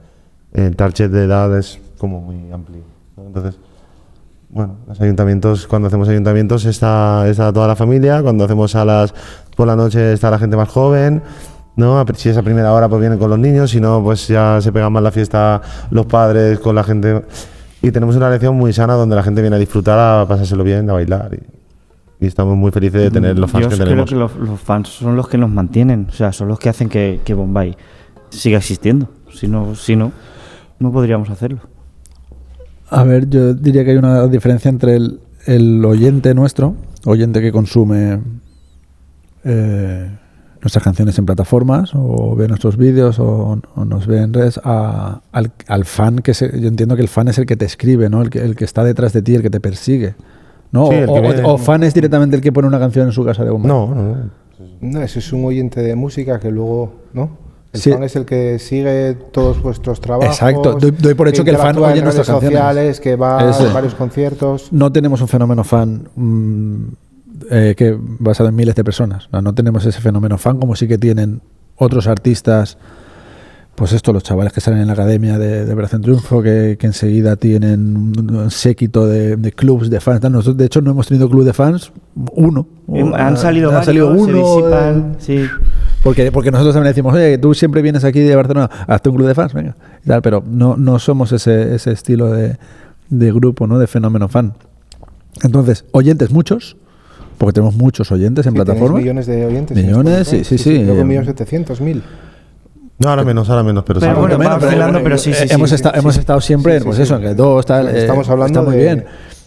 El target de edad es como muy amplio, ¿no? Entonces, bueno, los ayuntamientos, cuando hacemos ayuntamientos está toda la familia, cuando hacemos salas por la noche está la gente más joven, ¿no? Si es a primera hora pues vienen con los niños, si no pues ya se pegan más la fiesta los padres con la gente, y tenemos una relación muy sana donde la gente viene a disfrutar, a pasárselo bien, a bailar, y estamos muy felices de tener los fans que tenemos. Yo creo que los fans son los que nos mantienen, o sea, son los que hacen que Bombay siga existiendo. Si no podríamos hacerlo. A ver, yo diría que hay una diferencia entre el oyente nuestro, oyente que consume nuestras canciones en plataformas o ve nuestros vídeos o nos ve en redes, al fan, yo entiendo que el fan es el que te escribe, ¿no? El que está detrás de ti, el que te persigue, ¿no? Sí, o fan es directamente el que pone una canción en su casa de Bombay. No, ese es un oyente de música que luego, ¿no? El Sí. fan es el que sigue todos vuestros trabajos. Exacto. Doy por hecho que el fan interactúa oye en nuestras redes sociales, canciones. que va a varios conciertos. No tenemos un fenómeno fan que basado en miles de personas. No tenemos ese fenómeno fan como sí que tienen otros artistas pues esto, los chavales que salen en la academia de Operación Triunfo, que enseguida tienen un séquito de clubs de fans. Nosotros, de hecho, no hemos tenido club de fans, uno. Han salido varios, uno, se disipan, sí. Porque nosotros también decimos, oye, tú siempre vienes aquí de Barcelona, hazte un club de fans, venga. Y tal, pero no somos ese estilo de grupo, ¿no? De fenómeno fan. Entonces, oyentes muchos, porque tenemos muchos oyentes en plataforma. Millones de oyentes. Millones, sí. Luego 1.700.000. No, ahora menos, pero sí. Bueno, pero sí. Hemos estado siempre, pues eso, en que dos, tal. Estamos hablando está muy bien.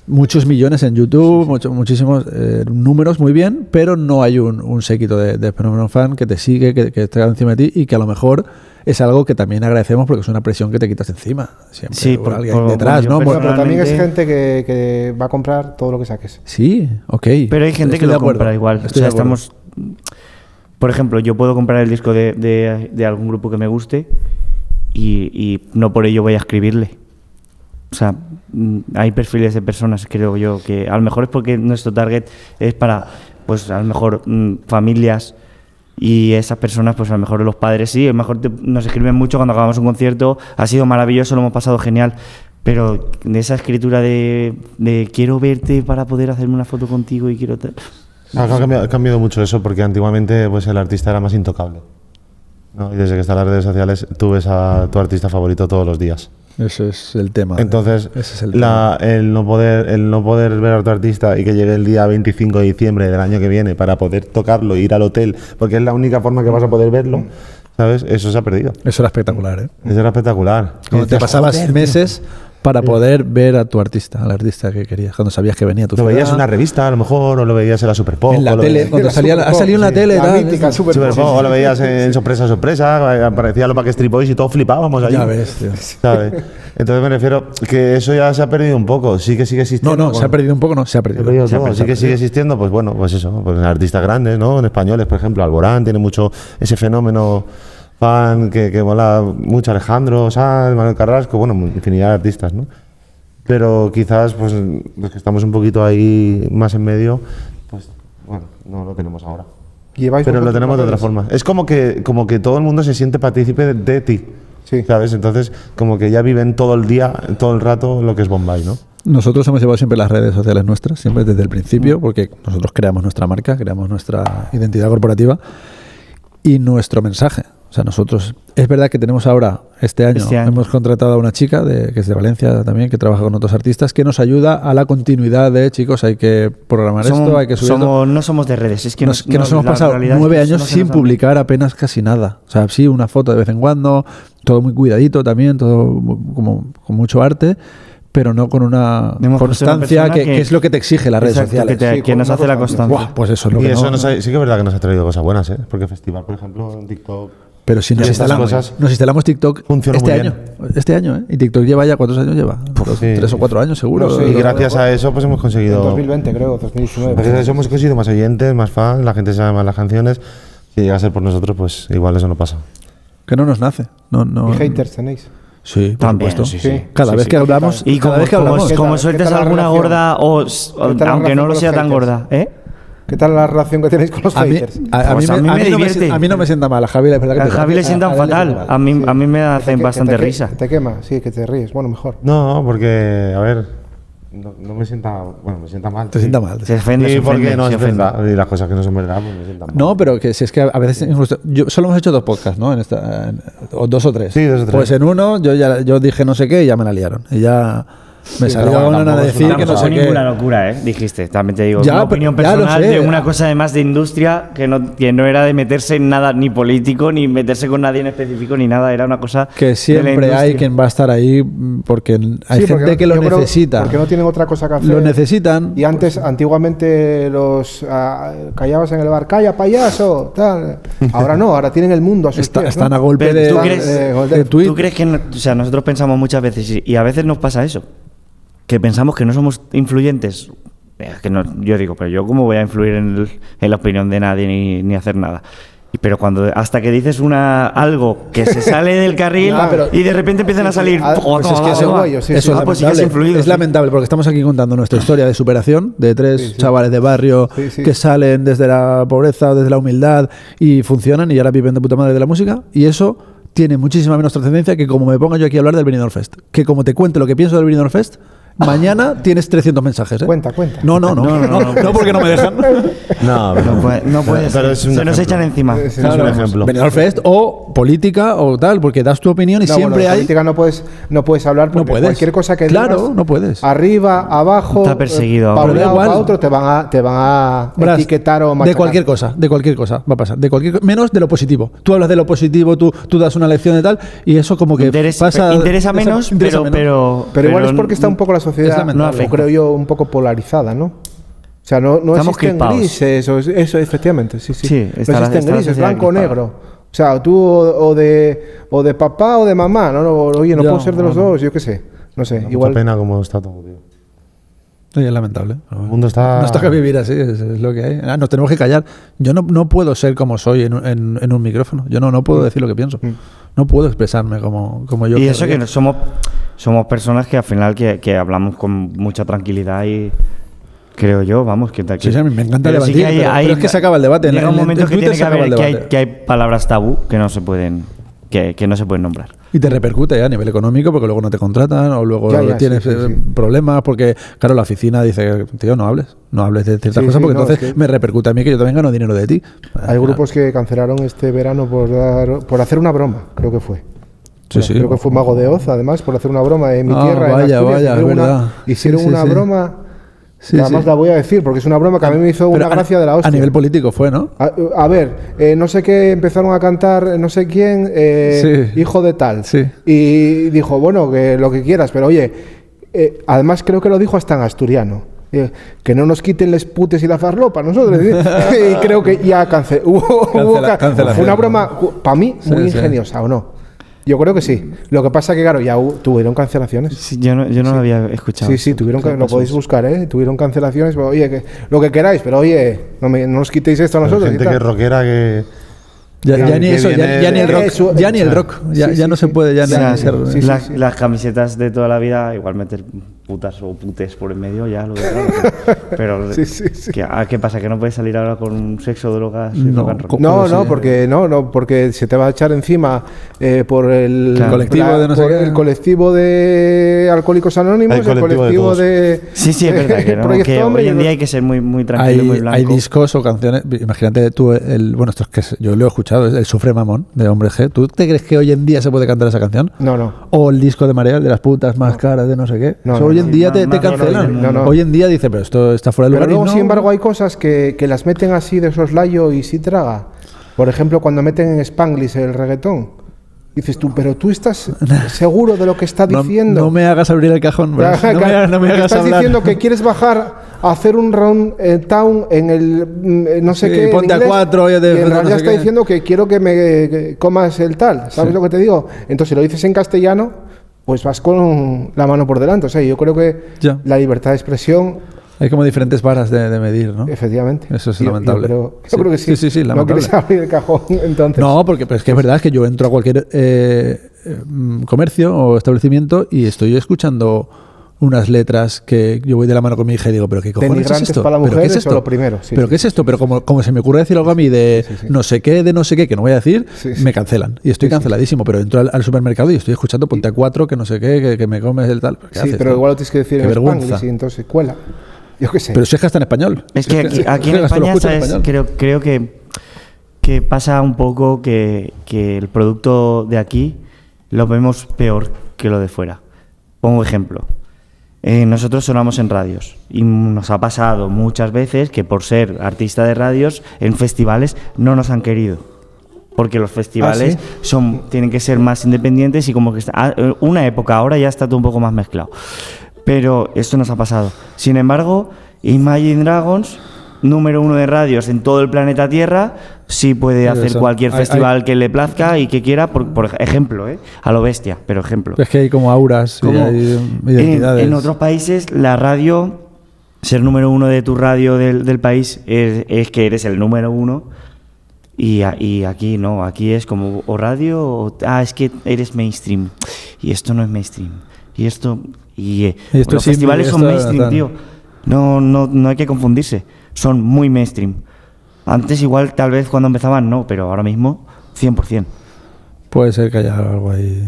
Muchos millones en YouTube, muchísimos números, muy bien, pero no hay un séquito de fenómeno fan que te sigue, que está encima de ti y que a lo mejor es algo que también agradecemos porque es una presión que te quitas encima. Siempre por alguien detrás, ¿no? Pero también es gente que va a comprar todo lo que saques. Sí, ok. Pero hay gente que lo compra igual. O sea, estamos... Por ejemplo, yo puedo comprar el disco de algún grupo que me guste y no por ello voy a escribirle. O sea, hay perfiles de personas, creo yo, que a lo mejor es porque nuestro target es para, pues a lo mejor familias, y esas personas, pues a lo mejor los padres sí, a lo mejor nos escriben mucho cuando acabamos un concierto, ha sido maravilloso, lo hemos pasado genial, pero de esa escritura de quiero verte para poder hacerme una foto contigo y quiero... Ha cambiado mucho eso, porque antiguamente pues el artista era más intocable, ¿no? Y desde que están las redes sociales tú ves a tu artista favorito todos los días. Ese es el tema. Entonces, el no poder ver a tu artista y que llegue el día 25 de diciembre del año que viene para poder tocarlo, ir al hotel, porque es la única forma que vas a poder verlo, ¿sabes? Eso se ha perdido. Eso era espectacular, ¿eh? Eso era espectacular. Cuando te pasabas meses para poder ver a tu artista, al artista que querías, cuando sabías que venía a tu ciudad. Lo veías en una revista, a lo mejor, o lo veías en la Super Pop. En la tele, cuando ha salido en la tele. La mítica Super Pop. O lo veías en Sorpresa, aparecía los Backstreet Boys y todos flipábamos allí. Ya ves, tío. ¿Sabes? Entonces me refiero que eso ya se ha perdido un poco. Sí que sigue existiendo. No, se ha perdido un poco, no, se ha perdido. Sí que sigue existiendo, pues bueno, pues eso. Pues artistas grandes, ¿no? En españoles, por ejemplo, Alborán tiene mucho ese fenómeno fan que mola mucho, Alejandro Sanz, Manuel Carrasco, bueno, infinidad de artistas, ¿no? Pero quizás, pues, los que estamos un poquito ahí más en medio, pues, bueno, no lo tenemos ahora. Pero lo tenemos de otra forma. Es como que todo el mundo se siente partícipe de ti, sí, ¿sabes? Entonces, como que ya viven todo el día, todo el rato lo que es Bombay, ¿no? Nosotros hemos llevado siempre las redes sociales nuestras, siempre desde el principio, porque nosotros creamos nuestra marca, creamos nuestra identidad corporativa y nuestro mensaje. O sea, nosotros, es verdad que tenemos ahora, este año hemos contratado a una chica que es de Valencia también, que trabaja con otros artistas, que nos ayuda a la continuidad de, chicos, hay que programar esto, hay que subirlo. No somos de redes, es que nos hemos pasado 9 años sin publicar apenas casi nada. O sea, sí, una foto de vez en cuando, todo muy cuidadito también, todo como con mucho arte, pero no con una constancia que es lo que te exige las redes sociales. Que nos hace la constancia. Pues eso es lo y que eso sí que es verdad que nos ha traído cosas buenas, ¿eh? Porque festival, por ejemplo, en TikTok... Pero si nos instalamos TikTok este año, ¿eh? Y TikTok lleva ya, ¿cuántos años lleva? 3 o 4 años seguro. No sé, y gracias a eso pues hemos conseguido... En 2020 creo, 2019. Gracias a eso hemos conseguido más oyentes, más fans, la gente sabe más las canciones. Si llega a ser por nosotros, pues igual eso no pasa. Que no nos nace. No. ¿Y haters tenéis? Sí, por supuesto. Sí. Cada vez que hablamos... Y como sueltas alguna gorda, o aunque no lo sea tan gorda, ¿eh? ¿Qué tal la relación que tenéis con los haters? A mí no me sienta mal, a Javi es verdad que a Javi le sientan fatal, a mí me hacen bastante risa. Te quema, sí, que te ríes, bueno, mejor. No, porque, a ver, no me sienta, bueno, me sienta mal. Te sienta mal. Se ofende, sí, porque no es verdad, y las cosas que no son verdad, pues me sientan mal. No, pero que si es que a veces, incluso, solo hemos hecho 2 podcasts, ¿no? O 2 o 3. Sí, 2 o 3. Pues en uno yo dije no sé qué y ya me la liaron. Y ya... Me salió una decir que no sé qué. Ninguna locura, Dijiste, también te digo, ya, una opinión personal de una cosa además de industria que no era de meterse en nada ni político, ni meterse con nadie en específico, ni nada, era una cosa que siempre hay quien va a estar ahí porque hay gente que lo necesita. Porque no tienen otra cosa que hacer. Lo necesitan. Y antiguamente los callabas en el bar, calla payaso, tal. Ahora no, ahora tienen el mundo a sus pies, están a golpe de tweet. ¿Tú crees que o sea, nosotros pensamos muchas veces y a veces nos pasa eso? Que pensamos que no somos influyentes. Que no, yo digo, pero yo cómo voy a influir en la opinión de nadie ni hacer nada. Pero hasta que dices algo que se sale del carril y de repente empiezan a salir... Es lamentable porque estamos aquí contando nuestra historia de superación de 3 chavales de barrio que salen desde la pobreza, desde la humildad y funcionan y ahora viven de puta madre de la música, y eso tiene muchísima menos trascendencia que como me ponga yo aquí a hablar del Benidorm Fest. Que como te cuente lo que pienso del Benidorm Fest, mañana tienes 300 mensajes. Cuenta. No, porque no me dejan. No puede ser. Se nos echan encima. Es un ejemplo. Benidorm Fest o política o tal, porque das tu opinión y siempre hay... política no puedes hablar porque cualquier cosa que digas, no puedes. Arriba, abajo, está perseguido. Para un lado, para otro te van a etiquetar o machacar. De cualquier cosa va a pasar. Menos de lo positivo. Tú hablas de lo positivo, tú das una lección de tal y eso como que interesa menos, pero igual es porque está un poco la sociedad, creo yo, un poco polarizada, ¿no? O sea, no existen grises, eso efectivamente, sí. No existen grises, blanco o negro. O sea, tú o de papá o de mamá, no puedo ser de los dos, yo qué sé. No sé, igual. Mucha pena como está todo, tío. Es lamentable. El mundo está... Nos toca vivir así, es lo que hay. Nos tenemos que callar. Yo no puedo ser como soy en un micrófono. Yo no puedo decir lo que pienso. No puedo expresarme como yo. Y eso que somos personas que al final que hablamos con mucha tranquilidad y creo yo, vamos, que sí, me encanta debatir, pero es que se acaba el debate. Llega un momento que tiene que haber que hay palabras tabú que no se pueden nombrar. Y te repercute a nivel económico porque luego no te contratan o luego tienes problemas porque, claro, la oficina dice, tío, no hables de ciertas cosas porque entonces me repercute a mí que yo también gano dinero de ti. Hay grupos que cancelaron este verano por hacer una broma, creo que fue. Creo que fue Mago de Oz, además, por hacer una broma en mi tierra. Hicieron una broma... Además la voy a decir porque es una broma que a mí me hizo una gracia de la hostia. A nivel político fue, ¿no? A ver, no sé qué, empezaron a cantar no sé quién, hijo de tal. Sí. Y dijo, bueno, que lo que quieras, pero oye, además creo que lo dijo hasta en asturiano. Que no nos quiten les putes y la farlopa nosotros. Y creo que ya fue una broma, para mí, muy ingeniosa, ¿o no? Yo creo que sí. Lo que pasa que, claro, ya tuvieron cancelaciones. Sí, yo no lo había escuchado. Sí, tuvieron lo podéis buscar, ¿eh? Tuvieron cancelaciones. Pero, oye, lo que queráis, pero oye, no nos quitéis esto a nosotros. Gente que es rockera que... Ya ni el rock. Ya no se puede ser. Las camisetas de toda la vida, igual meter putas o putes por en medio, ya lo de pero ¿qué pasa? ¿Que no puedes salir ahora con un sexo, drogas y rock and roll? Porque se te va a echar encima por el colectivo de Alcohólicos Anónimos, el colectivo de Sí, es verdad que hoy en día hay que ser muy tranquilo y muy blanco. Hay discos o canciones, imagínate tú, esto es que yo lo he escuchado, el Sufre Mamón de Hombre G. ¿Tú te crees que hoy en día se puede cantar esa canción? No. O el disco de Marea, de las putas más caras de no sé qué. Hoy en día te cancelan. Hoy en día dice, pero esto está fuera del lugar. Pero luego, sin embargo, hay cosas que las meten así de soslayo y sí traga. Por ejemplo, cuando meten en Spanglish el reggaetón. Dices tú, pero tú estás seguro de lo que está diciendo. No me hagas abrir el cajón. No me hagas estás hablar. Diciendo que quieres bajar a hacer un round town en el no sé qué. Ponte en inglés, a 4. Y en realidad está diciendo que quiero que me comas el tal. ¿Sabes lo que te digo? Entonces, si lo dices en castellano, pues vas con la mano por delante. O sea, yo creo que la libertad de expresión... Hay como diferentes varas de medir, ¿no? Efectivamente. Eso es lamentable. Yo creo que sí. Sí, lamentable. No quieres abrir el cajón, entonces. No, porque es que es verdad que yo entro a cualquier comercio o establecimiento y estoy escuchando unas letras que yo voy de la mano con mi hija y digo, pero ¿qué cojones es esto? Para la mujer, ¿pero qué es esto? Lo primero. ¿Pero qué es esto? Pero como se me ocurre decir algo a mí de no sé qué, que no voy a decir, me cancelan. Y estoy canceladísimo, pero entro al supermercado y estoy escuchando ponte a 4, que no sé qué, que me comes el tal. Sí, pero igual lo tienes que decir en Spanglish y entonces cuela. Yo qué sé. Pero si es que está en español. Es que aquí en España, ¿sabes? Creo que pasa un poco que el producto de aquí lo vemos peor que lo de fuera. Pongo ejemplo. Nosotros sonamos en radios y nos ha pasado muchas veces que por ser artista de radios en festivales no nos han querido. Porque los festivales tienen que ser más independientes y como que una época, ahora ya está todo un poco más mezclado. Pero esto nos ha pasado. Sin embargo, Imagine Dragons, número 1 de radios en todo el planeta Tierra, sí puede hacer cualquier festival que le plazca y que quiera, por ejemplo, a lo bestia, pero ejemplo. Es que hay como auras y hay identidades. En otros países, la radio, ser número 1 de tu radio del país es que eres el número 1. Y aquí no, aquí es como o radio o es que eres mainstream. Y esto no es mainstream. Y los festivales son mainstream, tío. No hay que confundirse. Son muy mainstream. Antes igual, tal vez cuando empezaban no, pero ahora mismo 100%. Puede ser que haya algo ahí.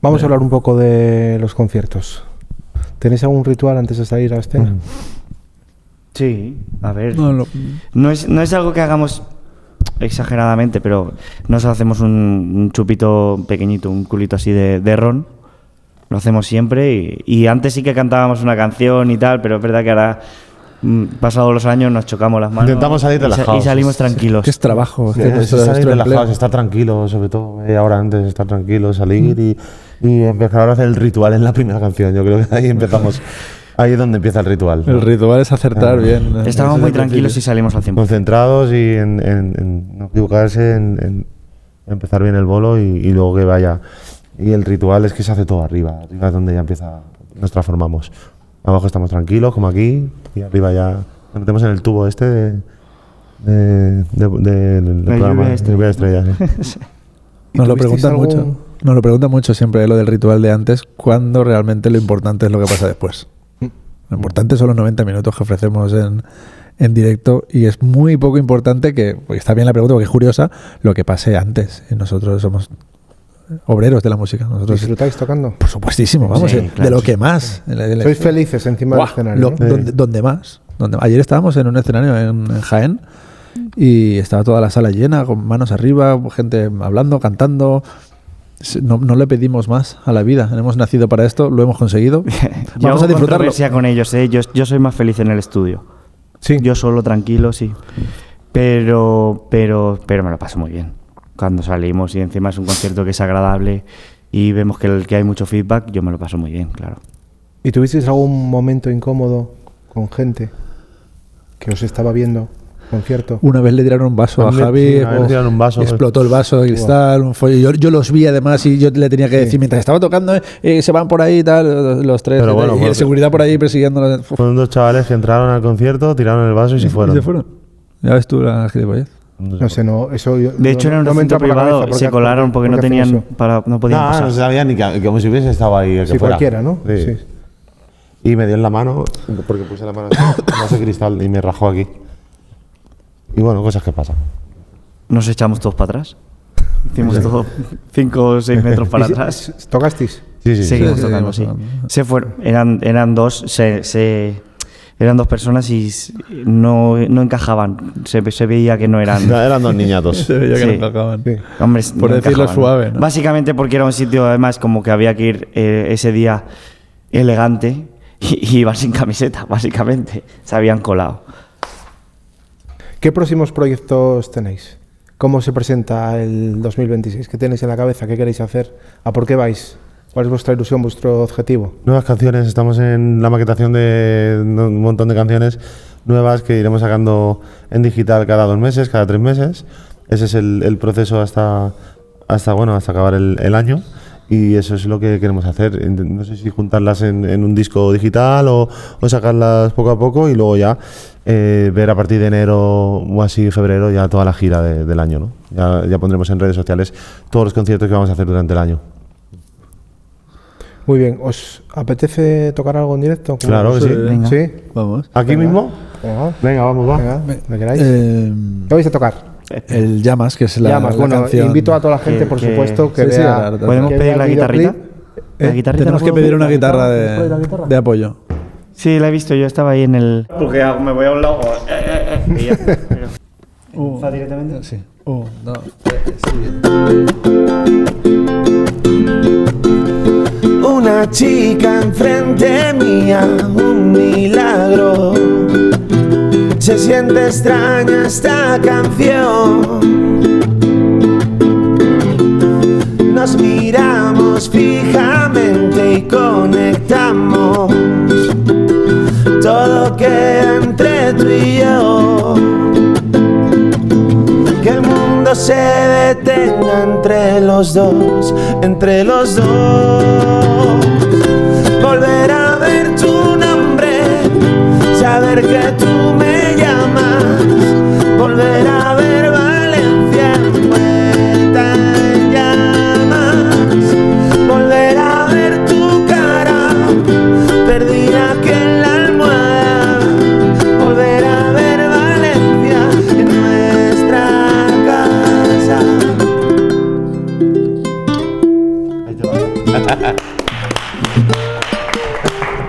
Vamos a hablar un poco de los conciertos. ¿Tenéis algún ritual antes de salir a la escena? Sí, a ver. No, no es algo que hagamos exageradamente, pero nos hacemos un chupito pequeñito, un culito así de ron. Lo hacemos siempre y antes sí que cantábamos una canción y tal, pero es verdad que ahora, pasados los años, nos chocamos las manos. Intentamos salir relajados. Y salimos tranquilos. Que es trabajo. Sí, es salir relajados, estar tranquilos, sobre todo media hora antes, estar tranquilos, salir y empezar a hacer el ritual en la primera canción. Yo creo que ahí empezamos. Ahí es donde empieza el ritual. El ritual es acertar bien. Estábamos muy tranquilos y salimos al 100%. Concentrados y en no equivocarse, en empezar bien el bolo y luego que vaya. Y el ritual es que se hace todo arriba. Arriba es donde ya empieza, nos transformamos. Abajo estamos tranquilos, como aquí, y arriba ya nos metemos en el tubo este del programa de Lluvia de Estrellas. Sí. Nos lo preguntan mucho. Nos lo preguntan mucho siempre, lo del ritual de antes, cuando realmente lo importante es lo que pasa después. Lo importante son los 90 minutos que ofrecemos en directo y es muy poco importante porque está bien la pregunta porque es curiosa, lo que pase antes. Y nosotros somos obreros de la música. Nosotros ¿disfrutáis tocando? Por supuestísimo, vamos, sí, claro, de lo que más. Sois felices encima del escenario. Donde más. Ayer estábamos en un escenario en Jaén y estaba toda la sala llena, con manos arriba, gente hablando, cantando. No le pedimos más a la vida. Hemos nacido para esto, lo hemos conseguido. Vamos a disfrutarlo. Controversia con ellos, ¿eh? Yo soy más feliz en el estudio. Sí. Yo solo, tranquilo, sí. Pero me lo paso muy bien. Cuando salimos y encima es un concierto que es agradable y vemos que hay mucho feedback, yo me lo paso muy bien, claro. ¿Y tuvisteis algún momento incómodo con gente que os estaba viendo concierto? Una vez le tiraron un vaso a Javi, explotó el vaso de cristal, un follo. Yo los vi además y yo le tenía que decir, mientras estaba tocando, se van por ahí y tal, los tres, pero bueno, y el seguridad por ahí persiguiéndolos. Fueron dos chavales que entraron al concierto, tiraron el vaso y se fueron. Ya ves tú la gilipollez. No sé, eso yo, de hecho, en un recinto privado se colaron porque no tenían no podían pasar. No sabían ni que como si hubiese estado ahí el que fuera. Cualquiera, ¿no? Sí. Y me dio en la mano, porque puse la mano en ese cristal y me rajó aquí. Y bueno, cosas que pasan. Nos echamos todos para atrás. Hicimos todo 5 o 6 metros para atrás. ¿Tocasteis? Sí. Seguimos tocando, sí. Se fueron, eran dos, eran dos personas y no encajaban. Se veía que no eran... Eran dos niñatos. Se veía que no encajaban. Sí. Hombre, por no decirlo encajaban, suave, ¿no? Básicamente porque era un sitio, además, como que había que ir ese día elegante y iban sin camiseta, básicamente. Se habían colado. ¿Qué próximos proyectos tenéis? ¿Cómo se presenta el 2026? ¿Qué tenéis en la cabeza? ¿Qué queréis hacer? ¿A por qué vais? ¿Cuál es vuestra ilusión, vuestro objetivo? Nuevas canciones, estamos en la maquetación de un montón de canciones nuevas que iremos sacando en digital cada 2 meses, cada 3 meses. Ese es el proceso hasta acabar el año y eso es lo que queremos hacer. No sé si juntarlas en un disco digital o sacarlas poco a poco y luego ya ver a partir de enero o así, febrero, ya toda la gira del año, ¿no? Ya pondremos en redes sociales todos los conciertos que vamos a hacer durante el año. Muy bien, ¿os apetece tocar algo en directo? Claro que sí. Venga. ¿Sí? Vamos. ¿Aquí mismo? Venga, vamos, va. Venga, ¿me queráis? ¿Qué vais a tocar? El Llamas, que es la bueno, canción. Invito a toda la gente, por supuesto, que vea... ¿Podemos pedir la guitarrita? Tenemos que pedir una guitarra de apoyo. Sí, la he visto, yo estaba ahí en el... Porque me voy a un lado... y ya. ¿Va directamente? Sí. 1, 2, 3, Una chica enfrente mía, un milagro. Se siente extraña esta canción. Nos miramos fijamente y conectamos. Todo queda entre tú y yo. Que el mundo se detenga entre los dos, entre los dos. Volver a ver tu nombre, saber que tú me llamas. Volver a ver Valencia envuelta en llamas. Volver a ver tu cara, perdida que en la almohada. Volver a ver Valencia en nuestra casa.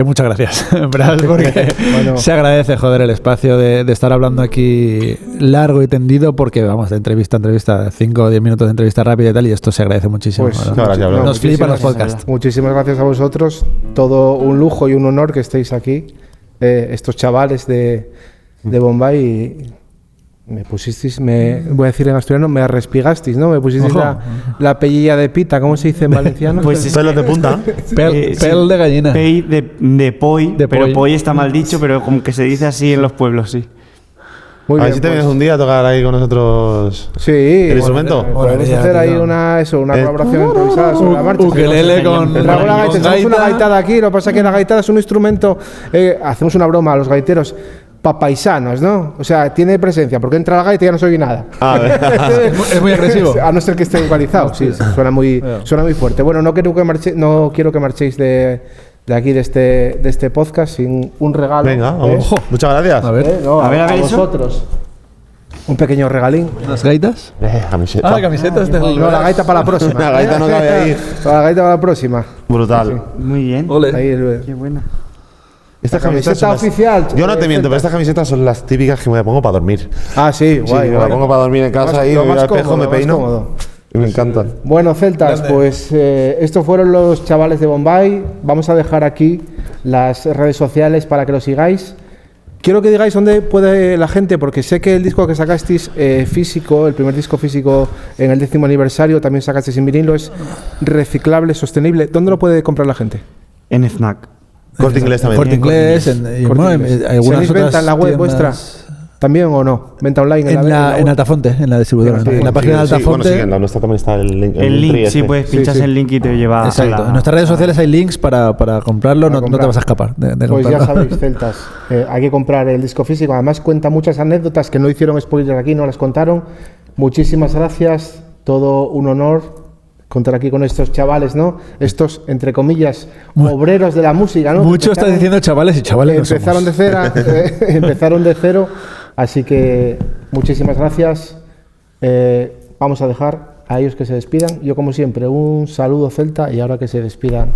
Que muchas gracias, ¿verdad? Porque Bueno. se agradece, joder, el espacio de estar hablando aquí largo y tendido, porque vamos, de entrevista a entrevista, 5 o 10 minutos de entrevista rápida y tal, y esto se agradece muchísimo. Pues, ¿no? gracias, bro. Nos flipan los muchísimas podcasts. Muchísimas gracias a vosotros. Todo un lujo y un honor que estéis aquí, estos chavales de Bombay. Y me pusisteis, voy a decir en asturiano, me arrespigasteis, ¿no? Me pusisteis la pellilla de pita, ¿cómo se dice en valenciano? Pues es Pelos de punta. Pel de gallina. Pey de poi, De pero poi. poi está mal dicho, pero como que se dice así en los pueblos, sí. Muy A ver bien, si te pues. vienes un día a tocar ahí con nosotros. Sí, ¿El instrumento? Podemos Ya, hacer ahí tío. una colaboración improvisada sobre la marcha. Ukelele con Traigo la gaita, echamos una gaita. gaitada aquí, lo que pasa es que la gaitada es un instrumento, hacemos una broma a los gaiteros, papaisanos, ¿no? O sea, tiene presencia, porque entra la gaita y ya no se oye nada. Es muy agresivo. A no ser que esté igualizado, sí, suena muy fuerte. Bueno, no quiero que marchéis de aquí, de este podcast, sin un regalo. Venga, vamos. Muchas gracias. A ver, No, A ver, eso. vosotros. Un pequeño regalín. ¿las gaitas? Camiseta. Camisetas del... No, la gaita para la próxima. La gaita no cabe ahí. La gaita para la próxima. Brutal. Muy bien. Ole. Ahí Qué buena. Estas camiseta son las- oficial. Yo no te miento, pero estas camisetas son las típicas que me pongo para dormir. Ah, sí, guay. Sí, me la pongo para dormir en casa y lo me voy más al espejo, cómodo, me lo más peino. cómodo. Y me encantan. Bueno, celtas, pues estos fueron los chavales de Bombay. Vamos a dejar aquí las redes sociales para que lo sigáis. Quiero que digáis dónde puede la gente, porque sé que el disco que sacasteis físico, el primer disco físico en el 10º aniversario, también sacasteis en vinilo, es reciclable, sostenible. ¿Dónde lo puede comprar la gente? En FNAC. Corte inglés también. Corte Inglés, y Corte bueno, Inglés. algunas ¿Tenéis otras venta en la web tiendas- vuestra? ¿También o no? ¿Venta online? En web? Altafonte, en la distribuidora. Sí, en la página de Sí, bueno, Altafonte. sí, en la nuestra también está el link. El link, tree sí, este. pues pinchas sí. el link y te lleva Exacto. a la... En nuestras redes sociales hay links para comprarlo, no comprar. te vas a escapar de Pues ya comprarlo. sabéis, celtas, hay que comprar el disco físico. Además cuenta muchas anécdotas que no hicieron spoiler aquí, no las contaron. Muchísimas gracias, todo un honor contar aquí con estos chavales, ¿no? Estos, entre comillas, obreros de la música, ¿no? Mucho estás Empezaron- diciendo chavales y chavales no empezaron de somos. cero, empezaron de cero, así que muchísimas gracias. Vamos a dejar a ellos que se despidan. Yo, como siempre, un saludo celta y ahora que se despidan.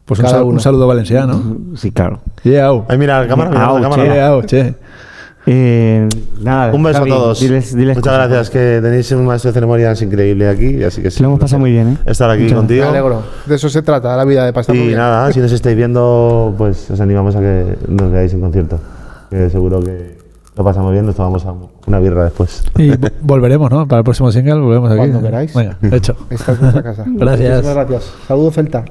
Pues cada uno. un saludo valenciano. Sí, claro. Yeah, Ay, mira la cámara, mira la Au, cámara. che. Nada, Un beso Javi, a todos. diles Muchas cosas. gracias, que tenéis un maestro de ceremonias increíble aquí, así que sí. Lo hemos pasado muy bien, ¿eh? Estar aquí Me contigo. alegro. De eso se trata, la vida, de pasarlo Y bien. nada, si nos estáis viendo, pues os animamos a que nos veáis en concierto. Que seguro que lo pasamos bien, nos tomamos una birra después. Y volveremos, ¿no? Para el próximo single volvemos aquí. Cuando queráis. Venga, hecho. Esta es nuestra casa. Gracias. Muchísimas gracias. Saludo celta.